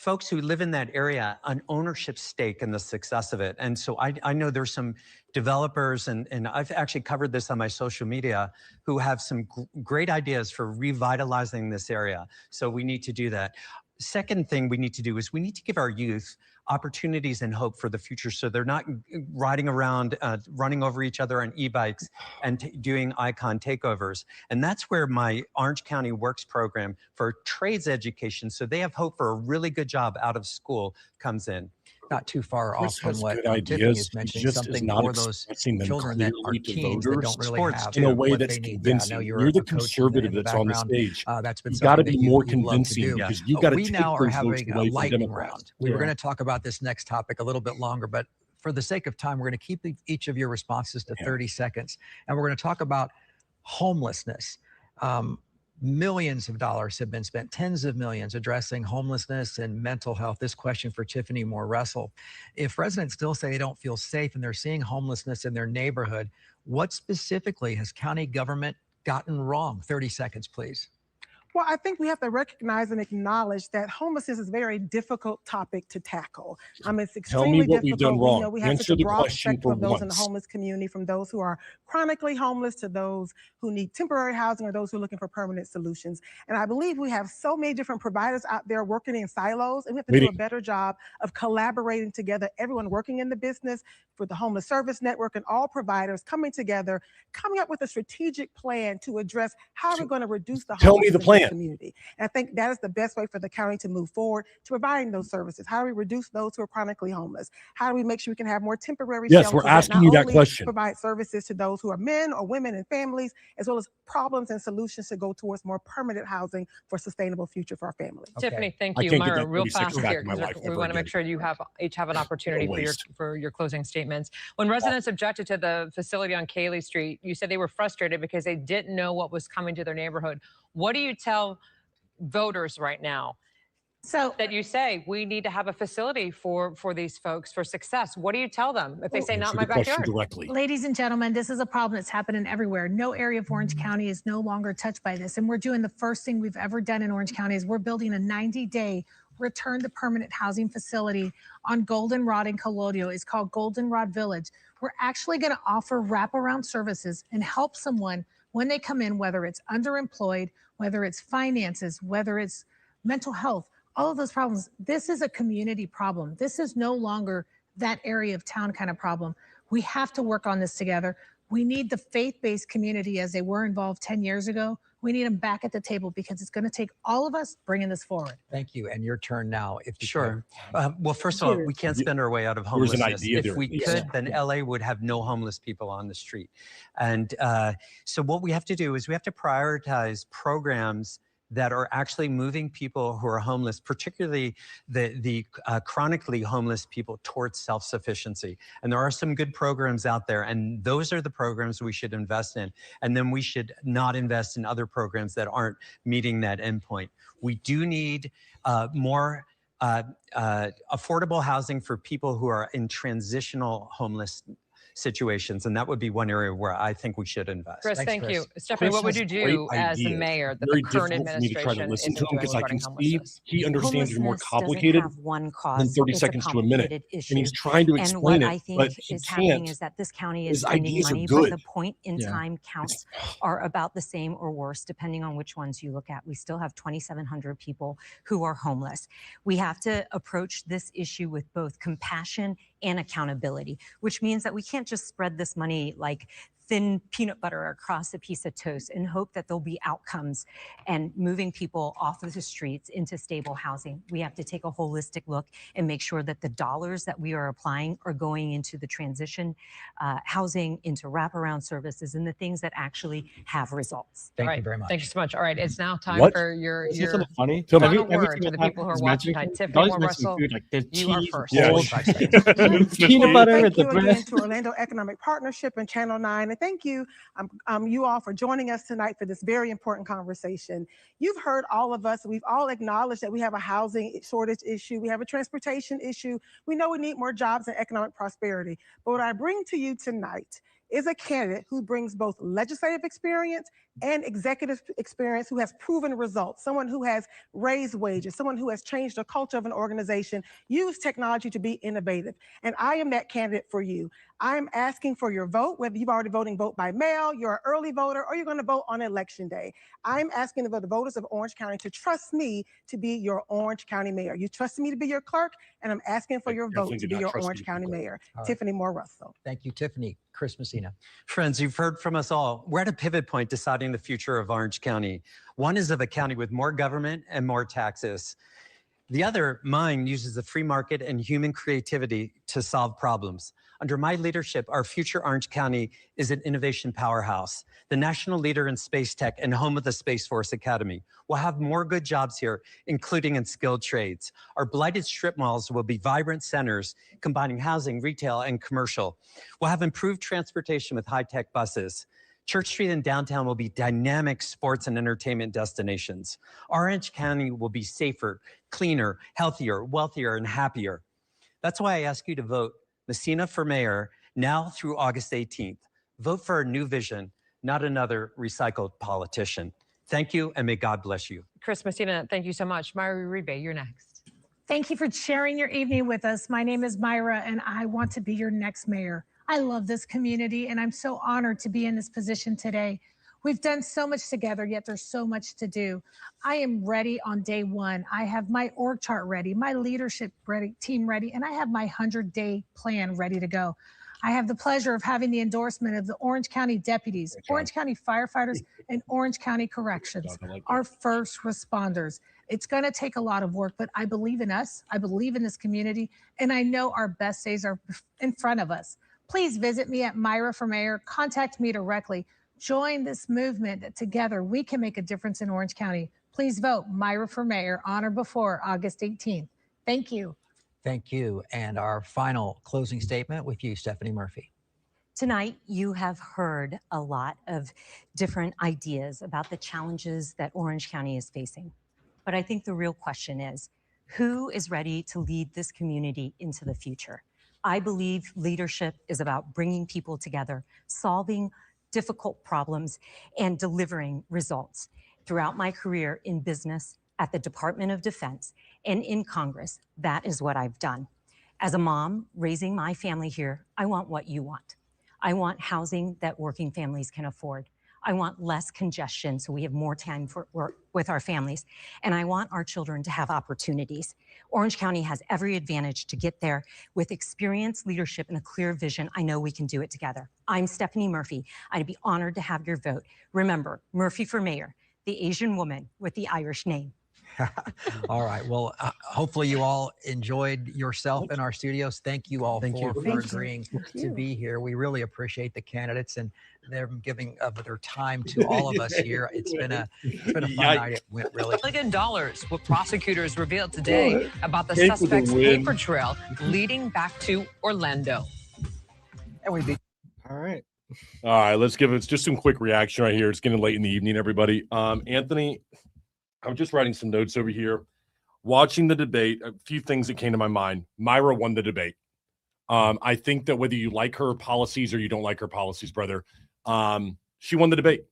folks who live in that area an ownership stake in the success of it. And so I know there's some developers, and I've actually covered this on my social media, who have some great ideas for revitalizing this area. So we need to do that. Second thing we need to do is we need to give our youth opportunities and hope for the future, so they're not riding around, running over each other on e-bikes and doing icon takeovers. And that's where my Orange County Works program for trades education, so they have hope for a really good job out of school, comes in. Not too far Chris off from has what good Tiffany ideas. is He mentioning, just is something not for those expressing them children that are clearly to teens that voters. don't really Sports, have in a what way they that's need. convincing. Yeah, I know You're the a coach in conservative the that's on the background. stage. That's been You got to something be that more you love to convincing do. because you got to We take now are those votes having a away from lightning Democrats. round. We were going to talk about this next topic a little bit longer, but for the sake of time, we're going to keep each of your responses to 30 seconds. And we're going to talk about homelessness. Millions of dollars have been spent, tens of millions, addressing homelessness and mental health. This question for Tiffany Moore Russell. If residents still say they don't feel safe and they're seeing homelessness in their neighborhood, what specifically has county government gotten wrong? 30 seconds, please. Well, I think we have to recognize and acknowledge that homelessness is a very difficult topic to tackle. It's extremely what we've difficult. done We wrong. know we have Answer such a the broad question spectrum for of those in the once. homeless community, from those who are chronically homeless to those who need temporary housing or those who are looking for permanent solutions. And I believe we have so many different providers out there working in silos, and we have to do a better job of collaborating together, everyone working in the business, for the Homeless Service Network and all providers coming together, coming up with a strategic plan to address how we're going to reduce the Tell me homelessness the in plan. the community. And I think that is the best way for the county to move forward to providing those services. How do we reduce those who are chronically homeless? How do we make sure we can have more temporary Yes, shelters we're asking that you not that only question. provide services to those who are men or women and families, as well as problems and solutions to go towards more permanent housing for a sustainable future for our families. Tiffany, thank I you. can't get Myra, that real 36 fast back here, in my because life we ever want to make again. sure you each have an opportunity waste. for your closing statements. When residents objected to the facility on Cayley Street, you said they were frustrated because they didn't know what was coming to their neighborhood. What do you tell voters right now? So that you say we need to have a facility for these folks for success. What do you tell them if they say not in my backyard? Directly. ladies and gentlemen, this is a problem that's happening everywhere. No area of Orange County is no longer touched by this. And we're doing the first thing we've ever done in Orange County is we're building a 90-day return to permanent housing facility on Goldenrod and Colonial. It's called Goldenrod Village. We're actually going to offer wraparound services and help someone when they come in, whether it's underemployed, whether it's finances, whether it's mental health, all of those problems. This is a community problem. This is no longer that area of town kind of problem. We have to work on this together. We need the faith-based community as they were involved 10 years ago. We need them back at the table because it's going to take all of us bringing this forward. Thank you. And your turn now. If you Sure. Well, first of all, we can't spend our way out of There's an homelessness. idea If there, we at least. could, then LA would have no homeless people on the street. And so what we have to do is we have to prioritize programs that are actually moving people who are homeless, particularly the chronically homeless people, towards self-sufficiency. And there are some good programs out there, and those are the programs we should invest in. And then we should not invest in other programs that aren't meeting that endpoint. We do need more affordable housing for people who are in transitional homeless situations, and that would be one area where I think we should invest. Chris, Thanks, thank Chris. you. Stephanie, what would you do as the mayor that the current administration listen isn't to him doing because I can regarding see homelessness? he understands you're more Homelessness complicated doesn't have one cause. than 30 It's seconds a to a minute. complicated issue. And he's trying to And explain what it, I think but he is happening can't. is that this county His is spending ideas are money, but good. the point in time counts are about the same or worse, depending on which ones you look at. We still have 2,700 people who are homeless. We have to approach this issue with both compassion and accountability, which means that we can't just spread this money like thin peanut butter across a piece of toast and hope that there'll be outcomes and moving people off of the streets into stable housing. We have to take a holistic look and make sure that the dollars that we are applying are going into the transition housing, into wraparound services, and the things that actually have results. Thank you very much. Thank you so much. All right, it's now time for your something funny? final word to the people who are watching tonight. Tiffany Moore Russell, you are first. Peanut butter with Thank the you again bread. to Orlando Economic Partnership and Channel 9. And thank you, you all, for joining us tonight for this very important conversation. You've heard all of us. We've all acknowledged that we have a housing shortage issue. We have a transportation issue. We know we need more jobs and economic prosperity. But what I bring to you tonight is a candidate who brings both legislative experience and executive experience, who has proven results, someone who has raised wages, someone who has changed the culture of an organization, used technology to be innovative. And I am that candidate for you. I am asking for your vote, whether you've already vote by mail, you're an early voter, or you're going to vote on election day. I'm asking the voters of Orange County to trust me to be your Orange County mayor. You trusted me to be your clerk, and I'm asking for your vote to be your Orange County mayor. Tiffany Moore Russell. Thank you, Tiffany. Chris Messina. Friends, you've heard from us all. We're at a pivot point deciding the future of Orange County. One is of a county with more government and more taxes. The other, mine, uses the free market and human creativity to solve problems. Under my leadership, our future Orange County is an innovation powerhouse, the national leader in space tech and home of the Space Force Academy. We'll have more good jobs here, including in skilled trades. Our blighted strip malls will be vibrant centers, combining housing, retail, and commercial. We'll have improved transportation with high-tech buses. Church Street and downtown will be dynamic sports and entertainment destinations. Orange County will be safer, cleaner, healthier, wealthier, and happier. That's why I ask you to vote Messina for mayor now through August 18th. Vote for a new vision, not another recycled politician. Thank you, and may God bless you. Chris Messina, thank you so much. Myra Uribe, you're next. Thank you for sharing your evening with us. My name is Myra, and I want to be your next mayor. I love this community, and I'm so honored to be in this position today. We've done so much together, yet there's so much to do. I am ready on day one. I have my org chart ready, my leadership ready, team ready, and I have my 100-day plan ready to go. I have the pleasure of having the endorsement of the Orange County deputies, Orange County firefighters, and Orange County corrections, our first responders. It's going to take a lot of work, but I believe in us. I believe in this community, and I know our best days are in front of us. Please visit me at Myra for Mayor. Contact me directly. Join this movement that together we can make a difference in Orange County. Please vote Myra for Mayor on or before August 18th. Thank you. Thank you. And our final closing statement with you, Stephanie Murphy. Tonight, you have heard a lot of different ideas about the challenges that Orange County is facing. But I think the real question is, who is ready to lead this community into the future? I believe leadership is about bringing people together, solving difficult problems, and delivering results. Throughout my career in business, at the Department of Defense, and in Congress, that is what I've done. As a mom raising my family here, I want what you want. I want housing that working families can afford. I want less congestion so we have more time for work with our families. And I want our children to have opportunities. Orange County has every advantage to get there. With experience, leadership, and a clear vision, I know we can do it together. I'm Stephanie Murphy. I'd be honored to have your vote. Remember, Murphy for mayor, the Asian woman with the Irish name. All right. Well, hopefully you all enjoyed yourself in our studios. Thank you all for agreeing to be here. We really appreciate the candidates and they're giving of their time to all of us here. It's been a fun night. It went really. $1 million, what prosecutors revealed today about the suspect's paper trail leading back to Orlando. And we beat. All right. All right. Let's give it just some quick reaction right here. It's getting late in the evening, everybody. Anthony, I'm just writing some notes over here. Watching the debate, a few things that came to my mind. Myra won the debate. I think that whether you like her policies or you don't like her policies, brother, she won the debate.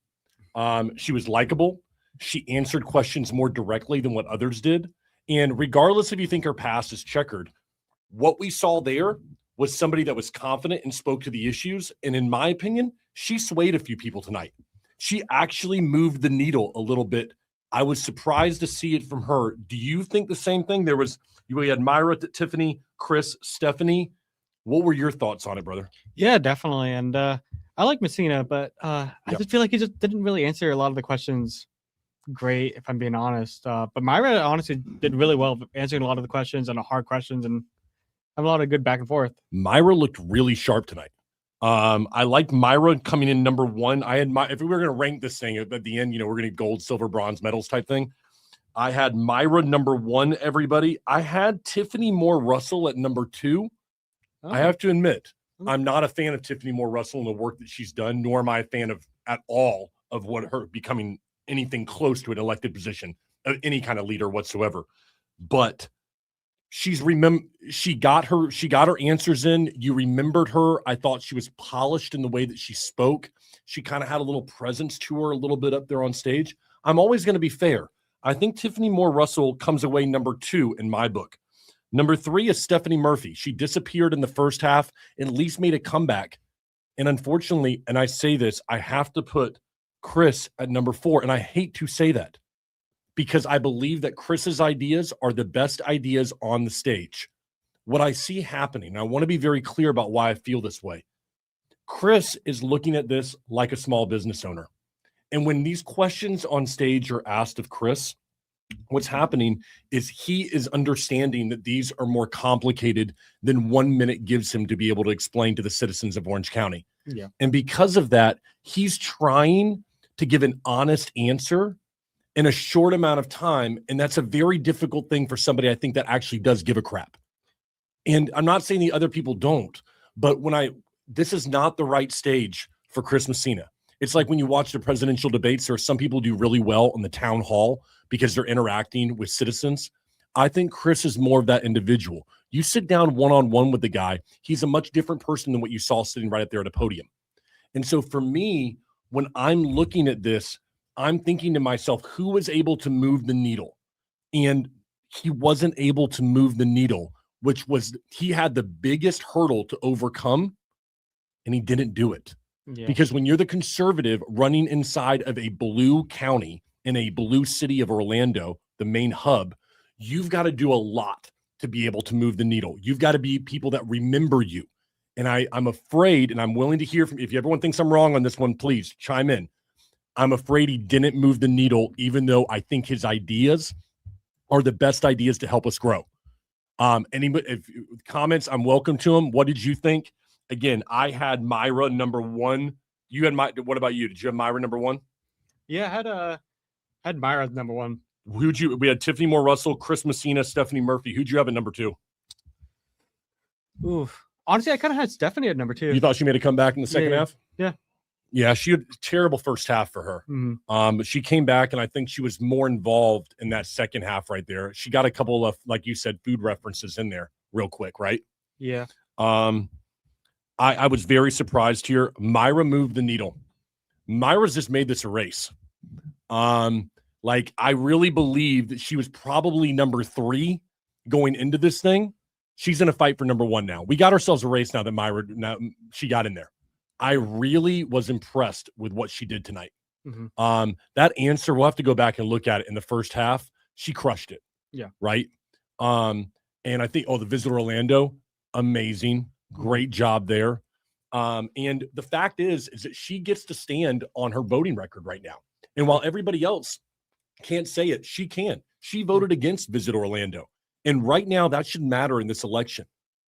She was likable. She answered questions more directly than what others did. And regardless if you think her past is checkered, what we saw there was somebody that was confident and spoke to the issues. And in my opinion, she swayed a few people tonight. She actually moved the needle a little bit. I was surprised to see it from her. Do you think the same thing? We had Myra, Tiffany, Chris, Stephanie. What were your thoughts on it, brother? Yeah, definitely. And I like Messina, but I just feel like he just didn't really answer a lot of the questions great, if I'm being honest. But Myra honestly did really well answering a lot of the questions and the hard questions and have a lot of good back and forth. Myra looked really sharp tonight. I liked Myra coming in number one. If we were going to rank this thing at the end, we're going to gold, silver, bronze medals type thing. I had Myra number one, everybody. I had Tiffany Moore Russell at number two. Oh. I have to admit, I'm not a fan of Tiffany Moore Russell and the work that she's done, nor am I a fan at all of what her becoming anything close to an elected position, any kind of leader whatsoever. But she got her answers in. You remembered her. I thought she was polished in the way that she spoke. She kind of had a little presence to her a little bit up there on stage. I'm always going to be fair. I think Tiffany Moore Russell comes away number 2 in my book. Number 3 is Stephanie Murphy. She disappeared in the first half and at least made a comeback. And unfortunately, and I say this, I have to put Chris at number 4. And I hate to say that because I believe that Chris's ideas are the best ideas on the stage. What I see happening, and I want to be very clear about why I feel this way. Chris is looking at this like a small business owner. And when these questions on stage are asked of Chris, what's happening is he is understanding that these are more complicated than 1 minute gives him to be able to explain to the citizens of Orange County. Yeah. And because of that, he's trying to give an honest answer in a short amount of time. And that's a very difficult thing for somebody, I think, that actually does give a crap. And I'm not saying the other people don't, but this is not the right stage for Chris Messina. It's like when you watch the presidential debates, there are some people do really well on the town hall because they're interacting with citizens. I think Chris is more of that individual. You sit down one-on-one with the guy, he's a much different person than what you saw sitting right up there at a podium. And so for me, when I'm looking at this, I'm thinking to myself, who was able to move the needle? And he wasn't able to move the needle, which was he had the biggest hurdle to overcome, and he didn't do it. Yeah. Because when you're the conservative running inside of a blue county in a blue city of Orlando, the main hub, you've got to do a lot to be able to move the needle. You've got to be people that remember you. And I'm afraid, and I'm willing to hear from, if everyone thinks I'm wrong on this one, please chime in. I'm afraid he didn't move the needle, even though I think his ideas are the best ideas to help us grow. Anybody, if comments, I'm welcome to them. What did you think? Again, I had Myra number 1. You had what about you? Did you have Myra number 1? Yeah, I had Myra at number 1. We had Tiffany Moore Russell, Chris Messina, Stephanie Murphy. Who'd you have at number 2? Oof. Honestly, I kind of had Stephanie at number 2. You thought she made a comeback in the second half? Yeah. Yeah, she had a terrible first half for her. Mm-hmm. But she came back, and I think she was more involved in that second half right there. She got a couple of, like you said, food references in there real quick, right? Yeah. I was very surprised here. Myra moved the needle. Myra's just made this a race. I really believe that she was probably number 3 going into this thing. She's in a fight for number 1 now. We got ourselves a race now that she got in there. I really was impressed with what she did tonight. Mm-hmm. That answer, we'll have to go back and look at it in the first half. She crushed it. Yeah. Right. And I think, the Visit Orlando, amazing. Great job there. And the fact is that she gets to stand on her voting record right now. And while everybody else can't say it, she can. She voted against Visit Orlando. And right now, that should matter in this election.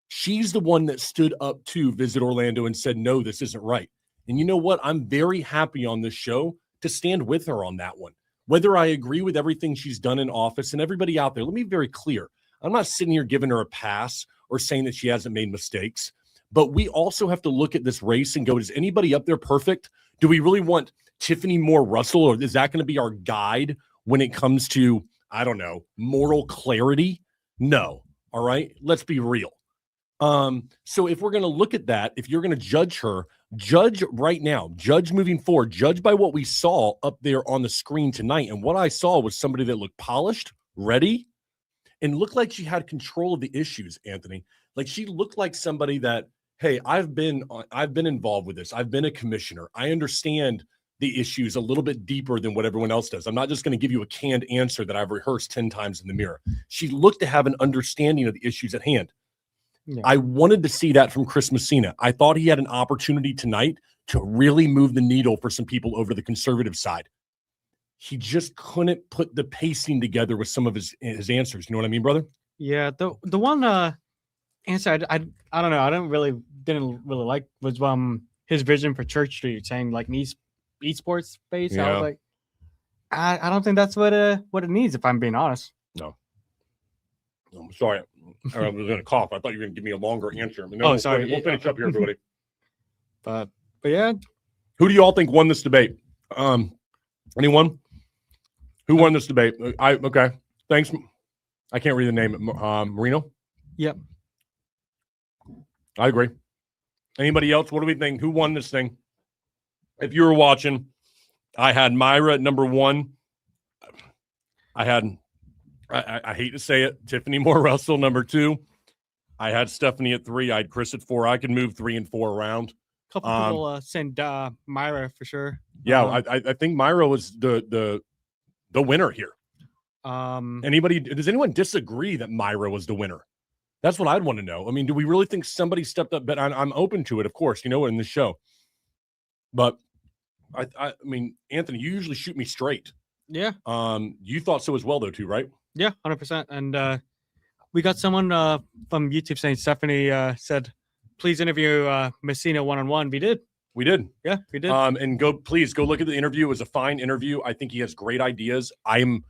She's the one that stood up to Visit Orlando and said, no, this isn't right. And you know what? I'm very happy on this show to stand with her on that one. Whether I agree with everything she's done in office, and everybody out there, let me be very clear. I'm not sitting here giving her a pass or saying that she hasn't made mistakes. But we also have to look at this race and go, is anybody up there perfect? Do we really want Tiffany Moore Russell, or is that going to be our guide when it comes to, I don't know, moral clarity? No. All right. Let's be real. So if we're going to look at that, if you're going to judge her, judge right now, judge moving forward, judge by what we saw up there on the screen tonight. And what I saw was somebody that looked polished, ready, and looked like she had control of the issues, Anthony. Like she looked like somebody that, hey, I've been involved with this. I've been a commissioner. I understand the issues a little bit deeper than what everyone else does. I'm not just going to give you a canned answer that I've rehearsed 10 times in the mirror. She looked to have an understanding of the issues at hand. Yeah. I wanted to see that from Chris Messina. I thought he had an opportunity tonight to really move the needle for some people over the conservative side. He just couldn't put the pacing together with some of his answers. You know what I mean, brother? Yeah. The one answer I don't know. I didn't really like was his vision for Church Street, saying like an esports space. Yeah. I was like, I don't think that's what it needs. If I'm being honest. No. I'm sorry. I was going to cough. I thought you were going to give me a longer answer. Sorry. We'll finish up here, everybody. But yeah. Who do you all think won this debate? Anyone? Who won this debate? Okay. Thanks. I can't read the name. Marino? Yep. I agree. Anybody else? What do we think? Who won this thing? If you were watching, I had Myra at number 1. I had, I hate to say it, Tiffany Moore Russell number 2. I had Stephanie at 3. I had Chris at 4. I can move 3 and 4 around. A couple people send Myra for sure. Yeah, I think Myra was the winner here. Does anyone disagree that Myra was the winner? That's what I'd want to know. I mean, do we really think somebody stepped up? But I'm open to it, of course, in the show. But I mean, Anthony, you usually shoot me straight. Yeah. You thought so as well, though, too, right? Yeah, 100%. And we got someone from YouTube saying Stephanie said, "Please interview Messina one-on-one." We did. We did. Yeah, we did. And please go look at the interview. It was a fine interview. I think he has great ideas. I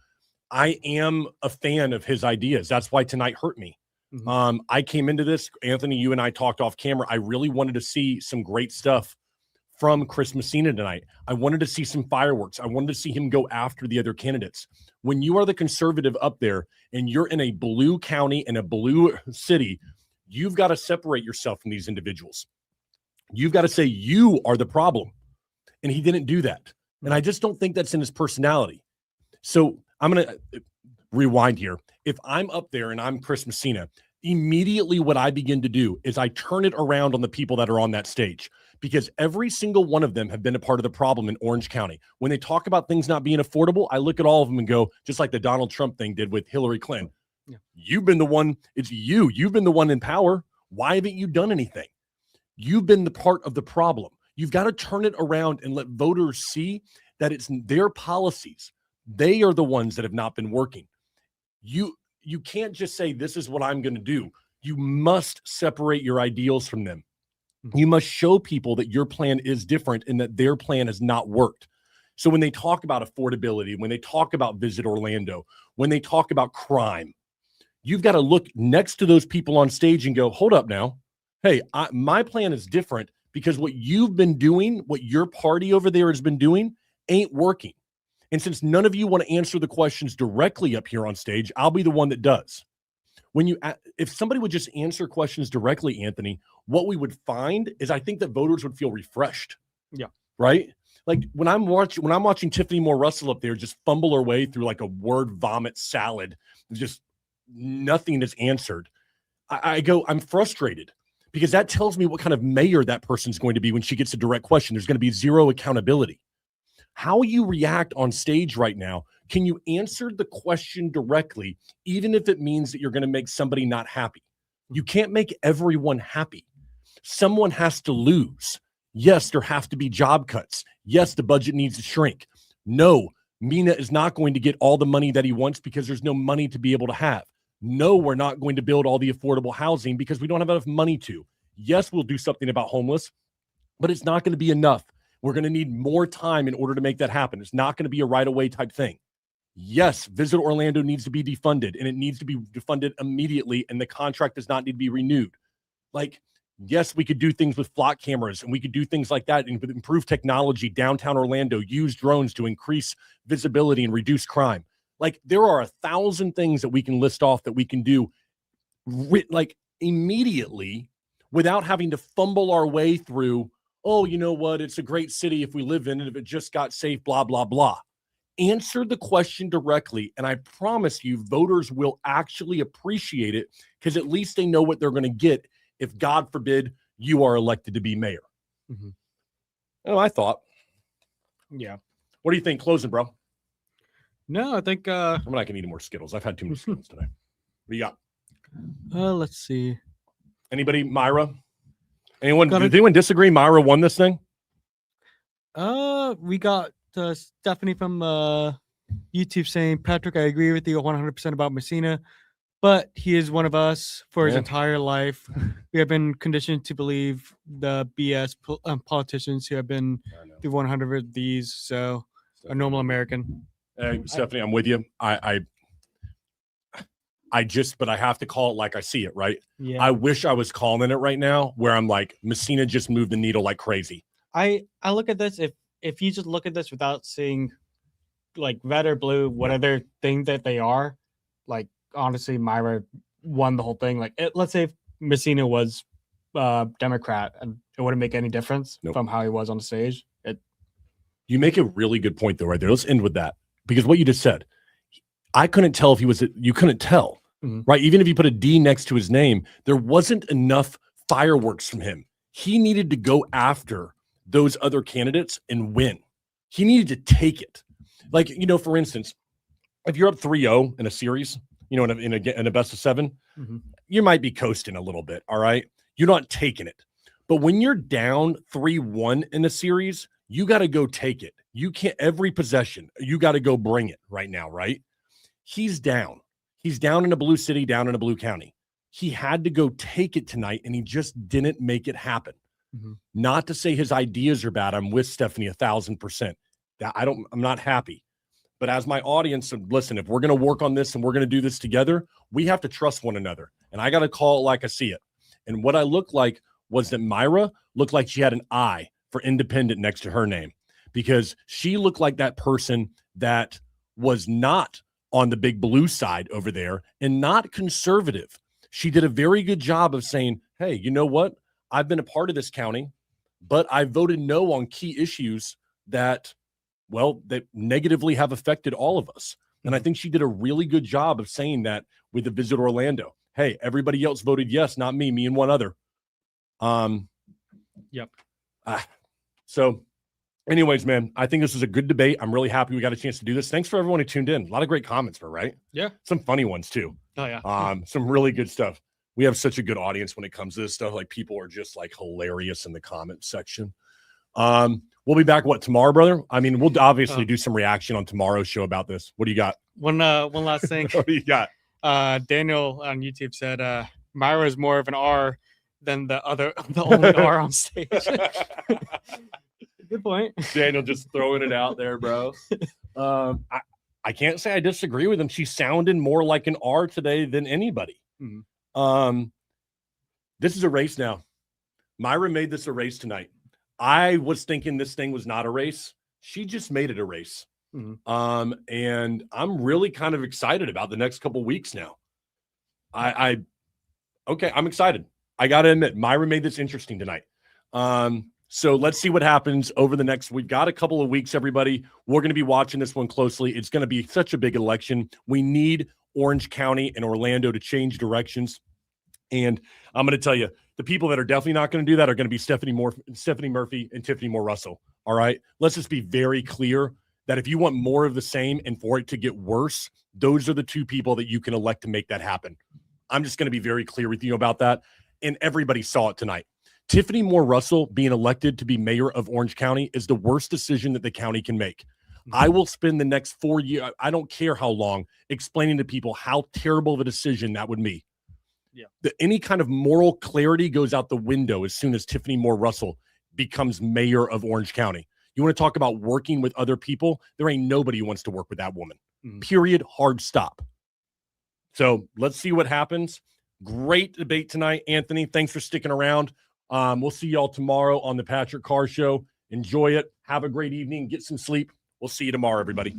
am a fan of his ideas. That's why tonight hurt me. Mm-hmm. I came into this, Anthony, you and I talked off camera. I really wanted to see some great stuff from Chris Messina tonight. I wanted to see some fireworks. I wanted to see him go after the other candidates. When you are the conservative up there and you're in a blue county and a blue city, you've got to separate yourself from these individuals. You've got to say you are the problem. And he didn't do that. And I just don't think that's in his personality. So I'm going to rewind here. If I'm up there and I'm Chris Messina, immediately what I begin to do is I turn it around on the people that are on that stage, because every single one of them have been a part of the problem in Orange County. When they talk about things not being affordable, I look at all of them and go, just like the Donald Trump thing did with Hillary Clinton. Yeah. You've been the one. It's you. You've been the one in power. Why haven't you done anything? You've been the part of the problem. You've got to turn it around and let voters see that it's their policies. They are the ones that have not been working. You can't just say, this is what I'm going to do. You must separate your ideals from them. You must show people that your plan is different and that their plan has not worked. So when they talk about affordability, when they talk about Visit Orlando, when they talk about crime, you've got to look next to those people on stage and go, hold up now. Hey, my plan is different because what you've been doing, what your party over there has been doing, ain't working. And since none of you want to answer the questions directly up here on stage, I'll be the one that does. If somebody would just answer questions directly, Anthony, what we would find is I think that voters would feel refreshed. Yeah. Right? Like when I'm watching Tiffany Moore Russell up there just fumble her way through like a word vomit salad, just nothing is answered. I go, I'm frustrated because that tells me what kind of mayor that person's going to be when she gets a direct question. There's going to be zero accountability. How you react on stage right now, can you answer the question directly, even if it means that you're going to make somebody not happy? You can't make everyone happy. Someone has to lose. Yes, there have to be job cuts. Yes, the budget needs to shrink. No, Mina is not going to get all the money that he wants because there's no money to be able to have. No, we're not going to build all the affordable housing because we don't have enough money to. Yes, we'll do something about homeless, but it's not going to be enough. We're going to need more time in order to make that happen. It's not going to be a right-away type thing. Yes, Visit Orlando needs to be defunded, and it needs to be defunded immediately, and the contract does not need to be renewed. Like, yes, we could do things with flock cameras, and we could do things like that and improve technology downtown Orlando, use drones to increase visibility and reduce crime. Like, there are 1,000 things that we can list off that we can do like immediately without having to fumble our way through, oh, you know what? It's a great city if we live in it, if it just got safe, blah, blah, blah. Answer the question directly, and I promise you voters will actually appreciate it because at least they know what they're going to get if, God forbid, you are elected to be mayor. Mm-hmm. Oh, I thought. Yeah. What do you think? Closing, bro. No, I think I'm not gonna eat more Skittles. I've had too many Skittles today. What do you got? Let's see. Anybody? Myra? Did anyone disagree? Myra won this thing? We got Stephanie from YouTube saying, Patrick, I agree with you 100% about Messina, but he is one of us for his entire life. We have been conditioned to believe the BS politicians who have been through 100 of these. So a normal American. Stephanie, I'm with you. But I have to call it like I see it, right? Yeah. I wish I was calling it right now where I'm like, Messina just moved the needle like crazy. I look at this, if you just look at this without seeing like red or blue, whatever thing that they are, like honestly, Myra won the whole thing. Like, let's say if Messina was Democrat, and it wouldn't make any difference from how he was on the stage. You make a really good point, though, right there. Let's end with that, because what you just said, I couldn't tell if he was. You couldn't tell, right? Even if you put a D next to his name, there wasn't enough fireworks from him. He needed to go after those other candidates and win. He needed to take it. Like, for instance, if you're up 3-0 in a series, in a best of 7, you might be coasting a little bit, all right? You're not taking it. But when you're down 3-1 in a series, you got to go take it. You can't, every possession, you got to go bring it right now, right? He's down. He's down in a blue city, down in a blue county. He had to go take it tonight, and he just didn't make it happen. Not to say his ideas are bad. I'm with Stephanie 1,000%. I'm not happy. But as my audience, listen, if we're going to work on this and we're going to do this together, we have to trust one another. And I got to call it like I see it. And what I looked like was that Myra looked like she had an I for independent next to her name, because she looked like that person that was not on the big blue side over there and not conservative. She did a very good job of saying, hey, you know what? I've been a part of this county, but I voted no on key issues that negatively have affected all of us. And I think she did a really good job of saying that with the Visit Orlando. Hey, everybody else voted yes, not me and one other. Yep. So anyways, man, I think this was a good debate. I'm really happy we got a chance to do this. Thanks for everyone who tuned in. A lot of great comments, right? Yeah. Some funny ones too. Oh yeah. Some really good stuff. We have such a good audience when it comes to this stuff. Like, people are just like hilarious in the comment section. We'll be back tomorrow, brother? I mean, we'll obviously do some reaction on tomorrow's show about this. What do you got? One last thing. What do you got? Daniel on YouTube said Myra is more of an R than the only R on stage. Good point. Daniel just throwing it out there, bro. I can't say I disagree with him. She sounded more like an R today than anybody. This is a race now. Myra made this a race tonight. I was thinking this thing was not a race. She just made it a race. And I'm really kind of excited about the next couple weeks now. I'm excited. I got to admit, Myra made this interesting tonight. So let's see what happens over the next. We've got a couple of weeks, everybody. We're going to be watching this one closely. It's going to be such a big election. We need Orange County and Orlando to change directions. And I'm going to tell you, the people that are definitely not going to do that are going to be Stephanie Murphy and Tiffany Moore Russell. All right. Let's just be very clear that if you want more of the same and for it to get worse, those are the two people that you can elect to make that happen. I'm just going to be very clear with you about that. And everybody saw it tonight. Tiffany Moore Russell being elected to be mayor of Orange County is the worst decision that the county can make. I will spend the next 4 years, I don't care how long, explaining to people how terrible of a decision that would be. Yeah. Any kind of moral clarity goes out the window as soon as Tiffany Moore Russell becomes mayor of Orange County. You want to talk about working with other people? There ain't nobody who wants to work with that woman. Period. Hard stop. So let's see what happens. Great debate tonight, Anthony. Thanks for sticking around. We'll see y'all tomorrow on the Patrick Carr Show. Enjoy it. Have a great evening. Get some sleep. We'll see you tomorrow, everybody.